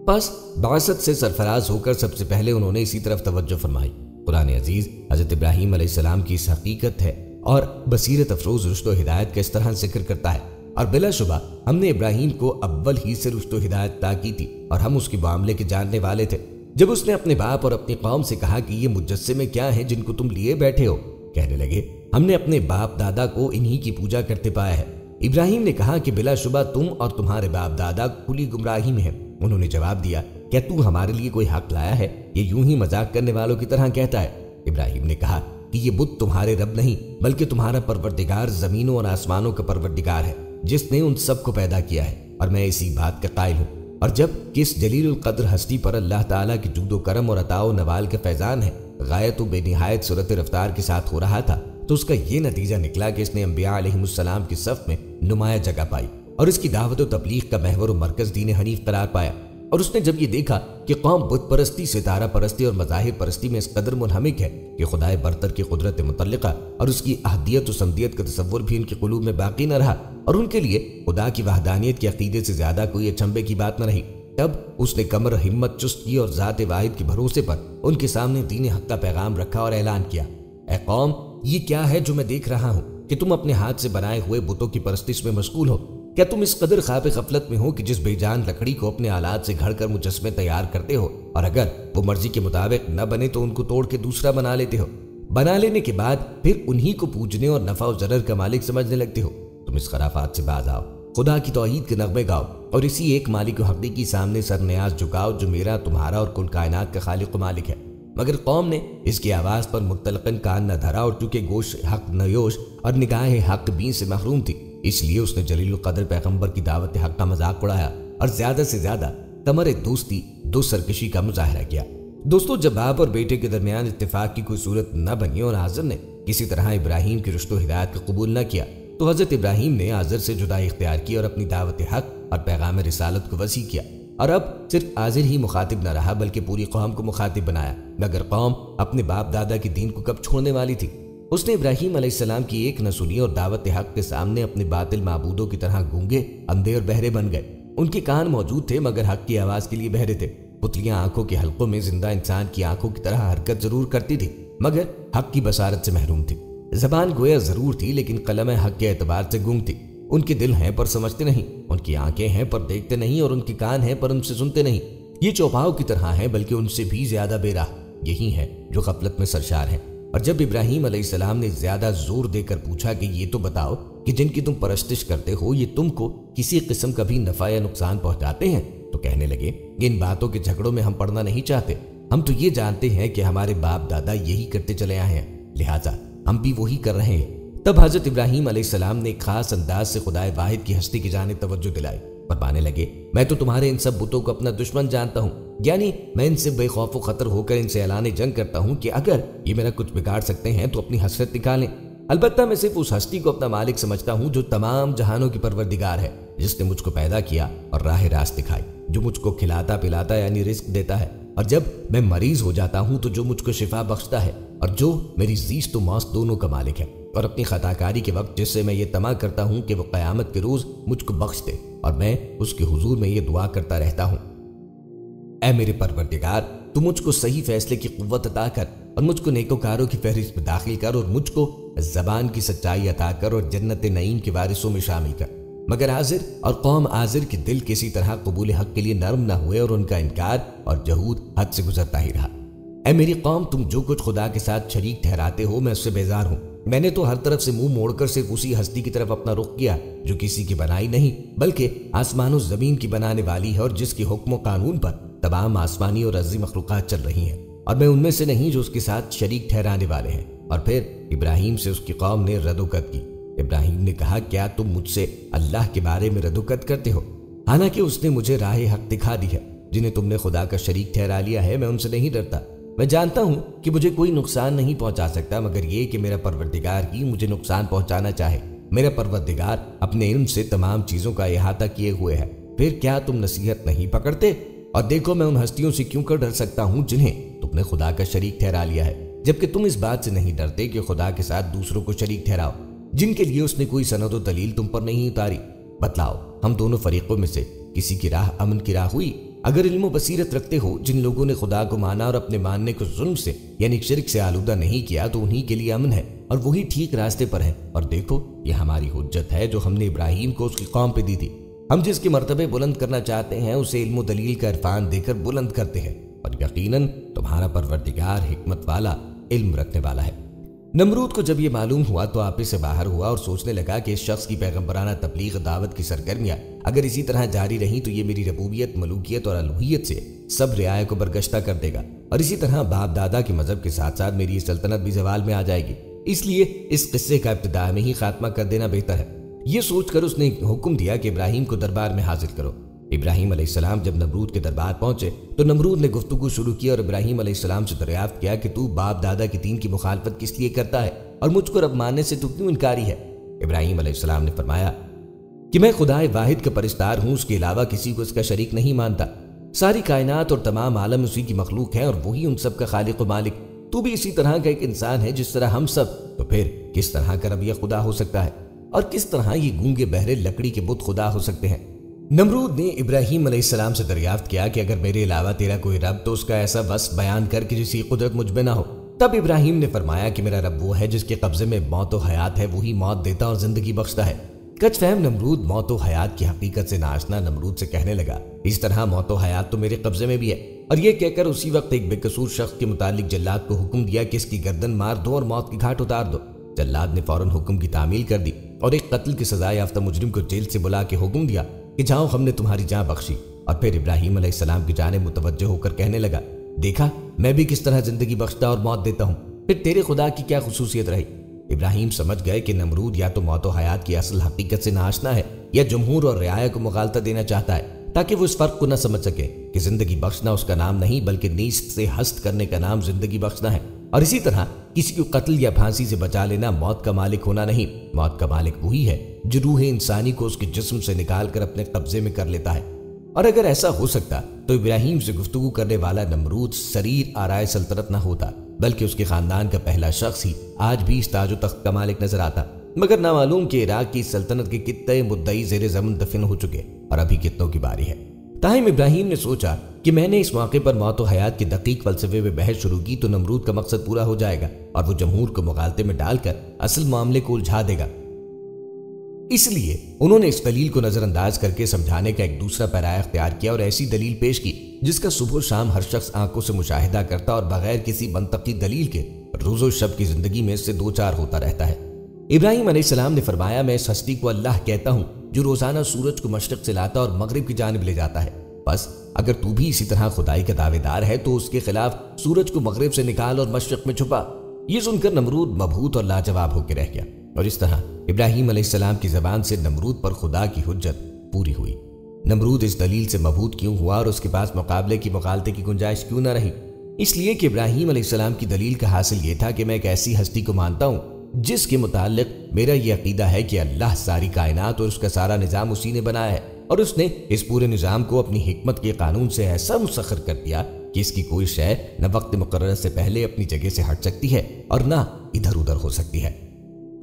بس بعثت سے سرفراز ہو کر سب سے پہلے انہوں نے اسی طرف توجہ فرمائی۔ قرآن عزیز حضرت ابراہیم علیہ السلام کی اس حقیقت ہے اور بصیرت افروز رشد و ہدایت کا اس طرح ذکر کرتا ہے، اور بلا شبہ ہم نے ابراہیم کو اول ہی سے رشد و ہدایت عطا کی تھی اور ہم اس کے معاملے کے جاننے والے تھے۔ جب اس نے اپنے باپ اور اپنی قوم سے کہا کہ یہ مجسمے کیا ہیں جن کو تم لیے بیٹھے ہو، کہنے لگے ہم نے اپنے باپ دادا کو انہی کی پوجا کرتے پایا ہے۔ ابراہیم نے کہا کہ بلا شبہ تم اور تمہارے باپ دادا کھلی گمراہی میں ہیں۔ انہوں نے جواب دیا، کیا تو ہمارے لیے کوئی حق لایا ہے؟ یہ یوں ہی مذاق کرنے والوں کی طرح کہتا ہے۔ ابراہیم نے کہا کہ یہ بت تمہارے رب نہیں بلکہ تمہارا پروردگار زمینوں اور آسمانوں کا پروردگار ہے، جس نے ان سب کو پیدا کیا ہے، اور میں اسی بات کا قائل ہوں۔ اور جب کس جلیل القدر ہستی پر اللہ تعالیٰ کی جود و کرم اور عطا و نوال کا فیضان ہے غایت و بے نہایت صورت رفتار کے ساتھ ہو رہا تھا، تو اس کا یہ نتیجہ نکلا کہ اس نے انبیاء علیہم السلام کی صف میں نمایاں جگہ پائی اور اس کی دعوت و تبلیغ کا محور و مرکز دین حنیف قرار پایا۔ اور اس نے جب یہ دیکھا کہ قوم بت پرستی، ستارہ پرستی اور مذاہب پرستی میں اس قدر منہمک ہے کہ خدائے برتر کی قدرت متعلقہ اور اس کی احدیت و سمدیت کا تصور بھی ان کے قلوب میں باقی نہ رہا، اور ان کے لیے خدا کی وحدانیت کے عقیدے سے زیادہ کوئی اچنبے کی بات نہ رہی، تب اس نے کمر ہمت چست کی اور ذات واحد کے بھروسے پر ان کے سامنے دین حق کا پیغام رکھا اور اعلان کیا، اے قوم، یہ کیا ہے جو میں دیکھ رہا ہوں کہ تم اپنے ہاتھ سے بنائے ہوئے بتوں کی پرستش میں مشغول ہو؟ کیا تم اس قدر خواب غفلت میں ہو کہ جس بے جان لکڑی کو اپنے آلات سے گھڑ کر مجسمے تیار کرتے ہو اور اگر وہ مرضی کے مطابق نہ بنے تو ان کو توڑ کے دوسرا بنا لیتے ہو؟ بنا لینے کے بعد پھر انہی کو پوجنے اور نفع و ضرر کا مالک سمجھنے لگتے ہو۔ تم اس خرافات سے باز آؤ، خدا کی توحید کے نغمے گاؤ اور اسی ایک مالک و حقیقی سامنے سر نیاز جھکاؤ جو میرا، تمہارا اور کل کائنات کا خالق و مالک ہے۔ مگر قوم نے اس کی آواز پر مطلقاً کان نہ دھرا، اور چونکہ گوش حق نیوش اور نگاہ حق بین سے محروم تھی، اس لیے اس نے جلیل القدر پیغمبر کی دعوت حق کا مذاق اڑایا اور زیادہ سے زیادہ تمر دوستی دو سرکشی کا مظاہرہ کیا۔ دوستو، جب باپ اور بیٹے کے درمیان اتفاق کی کوئی صورت نہ بنی اور آزر نے کسی طرح ابراہیم کی رشد و ہدایت کو قبول نہ کیا تو حضرت ابراہیم نے آزر سے جدائی اختیار کی اور اپنی دعوت حق اور پیغام رسالت کو وسیع کیا، اور اب صرف آزر ہی مخاطب نہ رہا بلکہ پوری قوم کو مخاطب بنایا۔ مگر قوم اپنے باپ دادا کے دین کو کب چھوڑنے والی تھی؟ اس نے ابراہیم علیہ السلام کی ایک نہ سنی اور دعوت حق کے سامنے اپنے باطل معبودوں کی طرح گونگے، اندھے اور بہرے بن گئے۔ ان کے کان موجود تھے مگر حق کی آواز کے لیے بہرے تھے۔ پتلیاں آنکھوں کے حلقوں میں زندہ انسان کی آنکھوں کی طرح حرکت ضرور کرتی تھی مگر حق کی بصارت سے محروم تھی۔ زبان گویا ضرور تھی لیکن قلم حق کے اعتبار سے گنگ تھی۔ ان کے دل ہیں پر سمجھتے نہیں، ان کی آنکھیں ہیں پر دیکھتے نہیں، اور ان کے کان ہیں پر ان سے سنتے نہیں۔ یہ چوپاؤں کی طرح ہیں بلکہ ان سے بھی زیادہ بے راہ۔ یہی ہے جو غفلت میں سرشار ہیں۔ اور جب ابراہیم علیہ السلام نے زیادہ زور دے کر پوچھا کہ یہ تو بتاؤ کہ جن کی تم پرستش کرتے ہو یہ تم کو کسی قسم کا بھی نفع یا نقصان پہنچاتے ہیں، تو کہنے لگے ان باتوں کے جھگڑوں میں ہم پڑنا نہیں چاہتے۔ ہم تو یہ جانتے ہیں کہ ہمارے باپ دادا یہی کرتے چلے آئے ہیں، لہٰذا ہم بھی وہی کر رہے ہیں۔ تب حضرت ابراہیم علیہ السلام نے ایک خاص انداز سے خدائے واحد کی ہستی کی جانب توجہ دلائی، فرمانے لگے، میں تو تمہارے ان سب بتوں کو اپنا دشمن جانتا ہوں، یعنی میں ان سے بے خوف و خطر ہو کر ان سے اعلان جنگ کرتا ہوں کہ اگر یہ میرا کچھ بگاڑ سکتے ہیں تو اپنی حسرت نکالیں۔ البتہ میں صرف اس ہستی کو اپنا مالک سمجھتا ہوں جو تمام جہانوں کی پروردگار ہے، جس نے مجھ کو پیدا کیا اور راہ راست دکھائی، جو مجھ کو کھلاتا پلاتا یعنی رزق دیتا ہے، اور جب میں مریض ہو جاتا ہوں تو جو مجھ کو شفا بخشتا ہے، اور جو میری زیست و موت دونوں کا مالک ہے، اور اپنی خطا کاری کے وقت جس سے میں یہ طمع کرتا ہوں کہ وہ قیامت کے روز مجھ کو بخش دے، اور میں اس کے حضور میں یہ دعا کرتا رہتا ہوں، اے میرے پروردگار، تو مجھ کو صحیح فیصلے کی قوت عطا کر اور مجھ کو نیکوکاروں کی فہرست میں داخل کر اور مجھ کو زبان کی سچائی عطا کر اور جنت نعیم کے وارثوں میں شامل کر۔ مگر آزر اور قوم آزر کے دل کسی طرح قبول حق کے لیے نرم نہ ہوئے اور ان کا انکار اور جہود حد سے گزرتا ہی رہا۔ اے میری قوم، تم جو کچھ خدا کے ساتھ شریک ٹھہراتے ہو میں اس سے بیزار ہوں۔ میں نے تو ہر طرف سے منہ موڑ کر صرف اسی ہستی کی طرف اپنا رخ کیا جو کسی کی بنائی نہیں بلکہ آسمان و زمین کی بنانے والی ہے اور جس کے حکم و قانون پر تمام آسمانی اور ارضی مخلوقات چل رہی ہیں، اور میں ان میں سے نہیں جو اس کے ساتھ شریک ٹھہرانے والے ہیں۔ اور پھر ابراہیم سے اس کی قوم نے رد و کت کی۔ ابراہیم نے کہا، کیا تم مجھ سے اللہ کے بارے میں رد و کت کرتے ہو؟ حالانکہ اس نے مجھے راہ حق دکھا دی ہے۔ جنہیں تم نے خدا کا شریک ٹھہرا لیا ہے میں ان سے نہیں ڈرتا۔ میں جانتا ہوں کہ مجھے کوئی نقصان نہیں پہنچا سکتا مگر یہ کہ میرا پروردگار ہی مجھے نقصان پہنچانا چاہے۔ میرا پروردگار اپنے علم سے تمام چیزوں کا احاطہ کیے ہوئے ہے۔ پھر کیا تم نصیحت نہیں پکڑتے؟ اور دیکھو، میں ان ہستیوں سے کیوں کر ڈر سکتا ہوں جنہیں تم نے خدا کا شریک ٹھہرا لیا ہے، جبکہ تم اس بات سے نہیں ڈرتے کہ خدا کے ساتھ دوسروں کو شریک ٹھہراؤ جن کے لیے اس نے کوئی سند و دلیل تم پر نہیں اتاری۔ بتلاؤ، ہم دونوں فریقوں میں سے کسی کی راہ امن کی راہ ہوئی؟ اگر علم و بصیرت رکھتے ہو جن لوگوں نے خدا کو مانا اور اپنے ماننے کو ظلم سے یعنی شرک سے آلودہ نہیں کیا تو انہی کے لیے امن ہے اور وہی ٹھیک راستے پر ہے۔ اور دیکھو، یہ ہماری حجت ہے جو ہم نے ابراہیم کو اس کی قوم پہ دی تھی۔ ہم جس کے مرتبے بلند کرنا چاہتے ہیں اسے علم و دلیل کا عرفان دے کر بلند کرتے ہیں، اور یقیناً تمہارا پروردگار حکمت والا، علم رکھنے والا ہے۔ نمرود کو جب یہ معلوم ہوا تو آپے سے باہر ہوا اور سوچنے لگا کہ اس شخص کی پیغمبرانہ تبلیغ دعوت کی سرگرمیاں اگر اسی طرح جاری رہیں تو یہ میری ربوبیت، ملوکیت اور الوہیت سے سب رعایا کو برگشتہ کر دے گا، اور اسی طرح باپ دادا کے مذہب کے ساتھ ساتھ میری سلطنت بھی زوال میں آ جائے گی۔ اس لیے اس قصے کا ابتدا میں ہی خاتمہ کر دینا بہتر ہے۔ یہ سوچ کر اس نے حکم دیا کہ ابراہیم کو دربار میں حاضر کرو۔ ابراہیم علیہ السلام جب نمرود کے دربار پہنچے تو نمرود نے گفتگو شروع کی اور ابراہیم علیہ السلام سے دریافت کیا کہ تو باپ دادا کے دین کی مخالفت کس لیے کرتا ہے اور مجھ کو رب ماننے سے تو کیوں انکاری ہے؟ ابراہیم علیہ السلام نے فرمایا کہ میں خدائے واحد کا پرستار ہوں، اس کے علاوہ کسی کو اس کا شریک نہیں مانتا۔ ساری کائنات اور تمام عالم اسی کی مخلوق ہے اور وہی ان سب کا خالق و مالک۔ تو بھی اسی طرح کا ایک انسان ہے جس طرح ہم سب، تو پھر کس طرح کا رب یہ خدا ہو سکتا ہے، اور کس طرح یہ گونگے بہرے لکڑی کے بت خدا ہو سکتے ہیں؟ نمرود نے ابراہیم علیہ السلام سے دریافت کیا کہ اگر میرے علاوہ تیرا کوئی رب تو اس کا ایسا وصف بیان کر کہ جس کی قدرت مجھ میں نہ ہو۔ تب ابراہیم نے فرمایا کہ میرا رب وہ ہے جس کے قبضے میں موت و حیات ہے، وہی موت دیتا اور زندگی بخشتا ہے۔ کچھ فہم نمرود موت و حیات کی حقیقت سے ناشنا نمرود سے کہنے لگا، اس طرح موت و حیات تو میرے قبضے میں بھی ہے، اور یہ کہہ کر اسی وقت ایک بے قصور شخص کے متعلق جلاد کو حکم دیا کہ اس کی گردن مار دو اور موت کی گھاٹ اتار دو۔ جلاد نے فوراً حکم کی تعمیل کر دی اور ایک قتل کی سزا یافتہ مجرم کو جیل سے بلا کے حکم دیا کہ جاؤ، ہم نے تمہاری جان بخشی۔ اور پھر ابراہیم علیہ السلام کی جانب متوجہ ہو کر کہنے لگا، دیکھا میں بھی کس طرح زندگی بخشتا اور موت دیتا ہوں، پھر تیرے خدا کی کیا خصوصیت رہی؟ ابراہیم سمجھ گئے کہ نمرود یا تو موت و حیات کی اصل حقیقت سے ناآشنا ہے یا جمہور اور رعایا کو مغالطہ دینا چاہتا ہے تاکہ وہ اس فرق کو نہ سمجھ سکے کہ زندگی بخشنا اس کا نام نہیں بلکہ نیست سے ہست کرنے کا نام زندگی بخشنا ہے، اور اسی طرح کسی کو قتل یا پھانسی سے بچا لینا موت کا مالک ہونا نہیں۔ موت کا مالک وہی ہے جو روح انسانی کو اس کے جسم سے نکال کر اپنے قبضے میں کر لیتا ہے۔ اور اگر ایسا ہو سکتا تو ابراہیم سے گفتگو کرنے والا نمرود سریر آرائے سلطنت نہ ہوتا بلکہ اس کے خاندان کا پہلا شخص ہی آج بھی اس تاج و تخت کا مالک نظر آتا، مگر نامعلوم کہ عراق کی سلطنت کے کتنے مدعی زیر زمین دفن ہو چکے اور ابھی کتنوں کی باری ہے۔ تاہم ابراہیم نے سوچا کہ میں نے اس موقع پر موت و حیات کے دقیق فلسفے میں بحث شروع کی تو نمرود کا مقصد پورا ہو جائے گا اور وہ جمہور کو مغالطے میں ڈال کر اصل معاملے کو الجھا دے گا۔ اس لیے انہوں نے اس دلیل کو نظر انداز کر کے سمجھانے کا ایک دوسرا پیرا اختیار کیا اور ایسی دلیل پیش کی جس کا صبح و شام ہر شخص آنکھوں سے مشاہدہ کرتا اور بغیر کسی منطقی دلیل کے روز و شب کی زندگی میں اس سے دو چار ہوتا رہتا ہے۔ ابراہیم علیہ السلام نے فرمایا، میں اس ہستی کو اللہ کہتا ہوں جو روزانہ سورج کو مشرق سے لاتا اور مغرب کی جانب لے جاتا ہے۔ بس اگر تو بھی اسی طرح خدائی کا دعوے دار ہے تو اس کے خلاف سورج کو مغرب سے نکال اور مشرق میں چھپا۔ یہ سن کر نمرود مبہوت اور لاجواب ہو کے رہ گیا، اور اس طرح ابراہیم علیہ السلام کی زبان سے نمرود پر خدا کی حجت پوری ہوئی۔ نمرود اس دلیل سے مبہوت کیوں ہوا اور اس کے پاس مقابلے کی مغالطے کی گنجائش کیوں نہ رہی؟ اس لیے کہ ابراہیم علیہ السلام کی دلیل کا حاصل یہ تھا کہ میں ایک ایسی ہستی کو مانتا ہوں جس کے متعلق میرا یہ عقیدہ ہے کہ اللہ ساری کائنات اور اس کا سارا نظام اسی نے بنایا ہے، اور اس نے اس پورے نظام کو اپنی حکمت کے قانون سے ایسا مسخر کر دیا کہ اس کی کوئی شے نہ وقت مقررہ سے پہلے اپنی جگہ سے ہٹ سکتی ہے اور نہ ادھر ادھر ہو سکتی ہے۔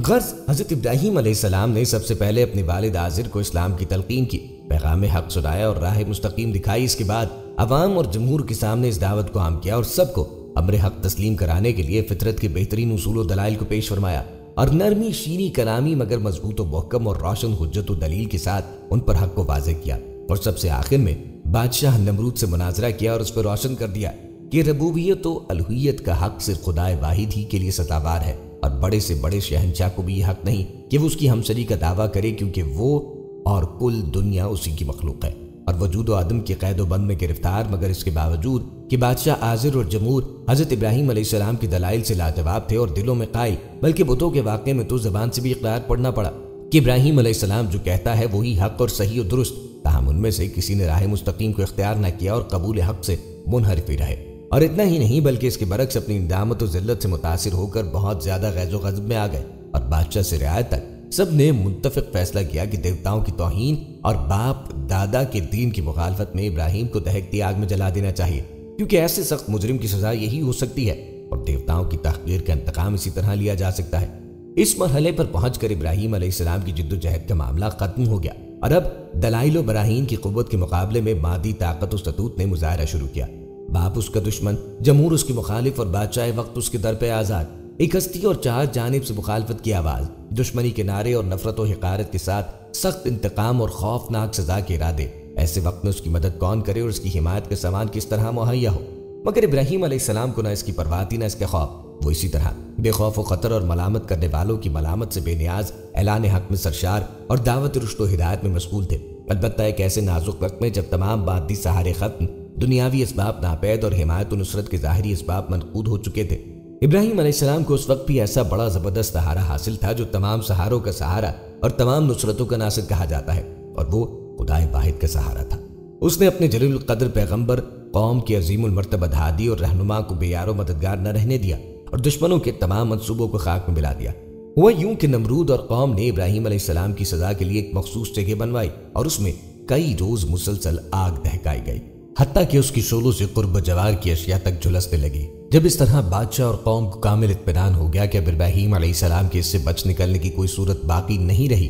غرض حضرت ابراہیم علیہ السلام نے سب سے پہلے اپنے والد آزر کو اسلام کی تلقین کی، پیغام حق سنایا اور راہ مستقیم دکھائی۔ اس کے بعد عوام اور جمہور کے سامنے اس دعوت کو عام کیا اور سب کو امر حق تسلیم کرانے کے لیے فطرت کے بہترین اصول و دلائل کو پیش فرمایا، اور نرمی شیریں کلامی مگر مضبوط و محکم اور روشن حجت و دلیل کے ساتھ ان پر حق کو واضح کیا، اور سب سے آخر میں بادشاہ نمرود سے مناظرہ کیا اور اس پر روشن کر دیا کہ ربوبیت و الوہیت کا حق صرف خدائے واحد ہی کے لیے سزاوار ہے، اور بڑے سے بڑے شہنشاہ کو بھی یہ حق نہیں کہ وہ اس کی ہمسری کا دعویٰ کرے، کیونکہ وہ اور کل دنیا اسی کی مخلوق ہے اور وجود و عدم کے قید و بند میں گرفتار، مگر اس کے باوجود کہ بادشاہ آزر اور جمہور حضرت ابراہیم علیہ السلام کی دلائل سے لاجواب تھے اور دلوں میں قائل، بلکہ بتوں کے واقعے میں تو زبان سے بھی اقرار پڑھنا پڑا کہ ابراہیم علیہ السلام جو کہتا ہے وہی حق اور صحیح و درست، تاہم ان میں سے کسی نے راہ مستقیم کو اختیار نہ کیا اور قبول حق سے منحرف ہی رہے۔ اور اتنا ہی نہیں بلکہ اس کے برعکس اپنی ندامت و ذلت سے متاثر ہو کر بہت زیادہ غیظ و غضب میں آ گئے، اور بادشاہ سے رعایت تک سب نے متفق فیصلہ کیا کہ دیوتاؤں کی توہین اور باپ دادا کے دین کی مخالفت میں ابراہیم کو دہکتی آگ میں جلا دینا چاہیے، کیونکہ ایسے سخت مجرم کی سزا یہی ہو سکتی ہے اور دیوتاؤں کی تحقیر کا انتقام اسی طرح لیا جا سکتا ہے۔ اس مرحلے پر پہنچ کر ابراہیم علیہ السلام کی جد و جہد کا معاملہ ختم ہو گیا، اور اب دلائل و براہین کی قوت کے مقابلے میں مادی طاقت و ستوت نے مظاہرہ شروع کیا۔ باپ اس کا دشمن، جمہور اس کی مخالف اور بادشاہ وقت اس کے در پہ آزاد، ایک ہستی اور چار جانب سے مخالفت کی آواز، دشمنی کے نعرے اور نفرت و حقارت کے ساتھ سخت انتقام اور خوفناک سزا کے ارادے۔ ایسے وقت میں اس کی مدد کون کرے اور اس کی حمایت کا سامان کس طرح مہیا ہو؟ مگر ابراہیم علیہ السلام کو نہ اس کی پرواہ تھی نہ اس کے خوف، وہ اسی طرح بے خوف و خطر اور ملامت کرنے والوں کی ملامت سے بے نیاز، اعلان حق میں سرشار اور دعوت رشد و ہدایت میں مشغول تھے، البتہ ایک ایسے نازک وقت میں جب تمام مادی سہارے ختم، دنیاوی اسباب ناپید اور حمایت و نصرت کے ظاہری اسباب منقود ہو چکے تھے۔ ابراہیم علیہ السلام کو اس وقت بھی ایسا بڑا زبردست سہارا حاصل تھا جو تمام سہاروں کا سہارا اور تمام نصرتوں کا ناصر کہا جاتا ہے، اور وہ خدائے واحد کا سہارا تھا۔ اس نے اپنے جلیل القدر پیغمبر، قوم کے عظیم المرتبہ ہادی اور رہنما کو بے یار و مددگار نہ رہنے دیا اور دشمنوں کے تمام منصوبوں کو خاک میں ملا دیا۔ ہوا یوں کہ نمرود اور قوم نے ابراہیم علیہ السلام کی سزا کے لیے ایک مخصوص جگہ بنوائی اور اس میں کئی روز مسلسل آگ دہکائی گئی، حتیٰ کہ اس کی شعلوں سے قرب جوار کی اشیاء تک جھلسنے لگی۔ جب اس طرح بادشاہ اور قوم کو کامل اطمینان ہو گیا کہ اب ابراہیم علیہ السلام کے اس سے بچ نکلنے کی کوئی صورت باقی نہیں رہی،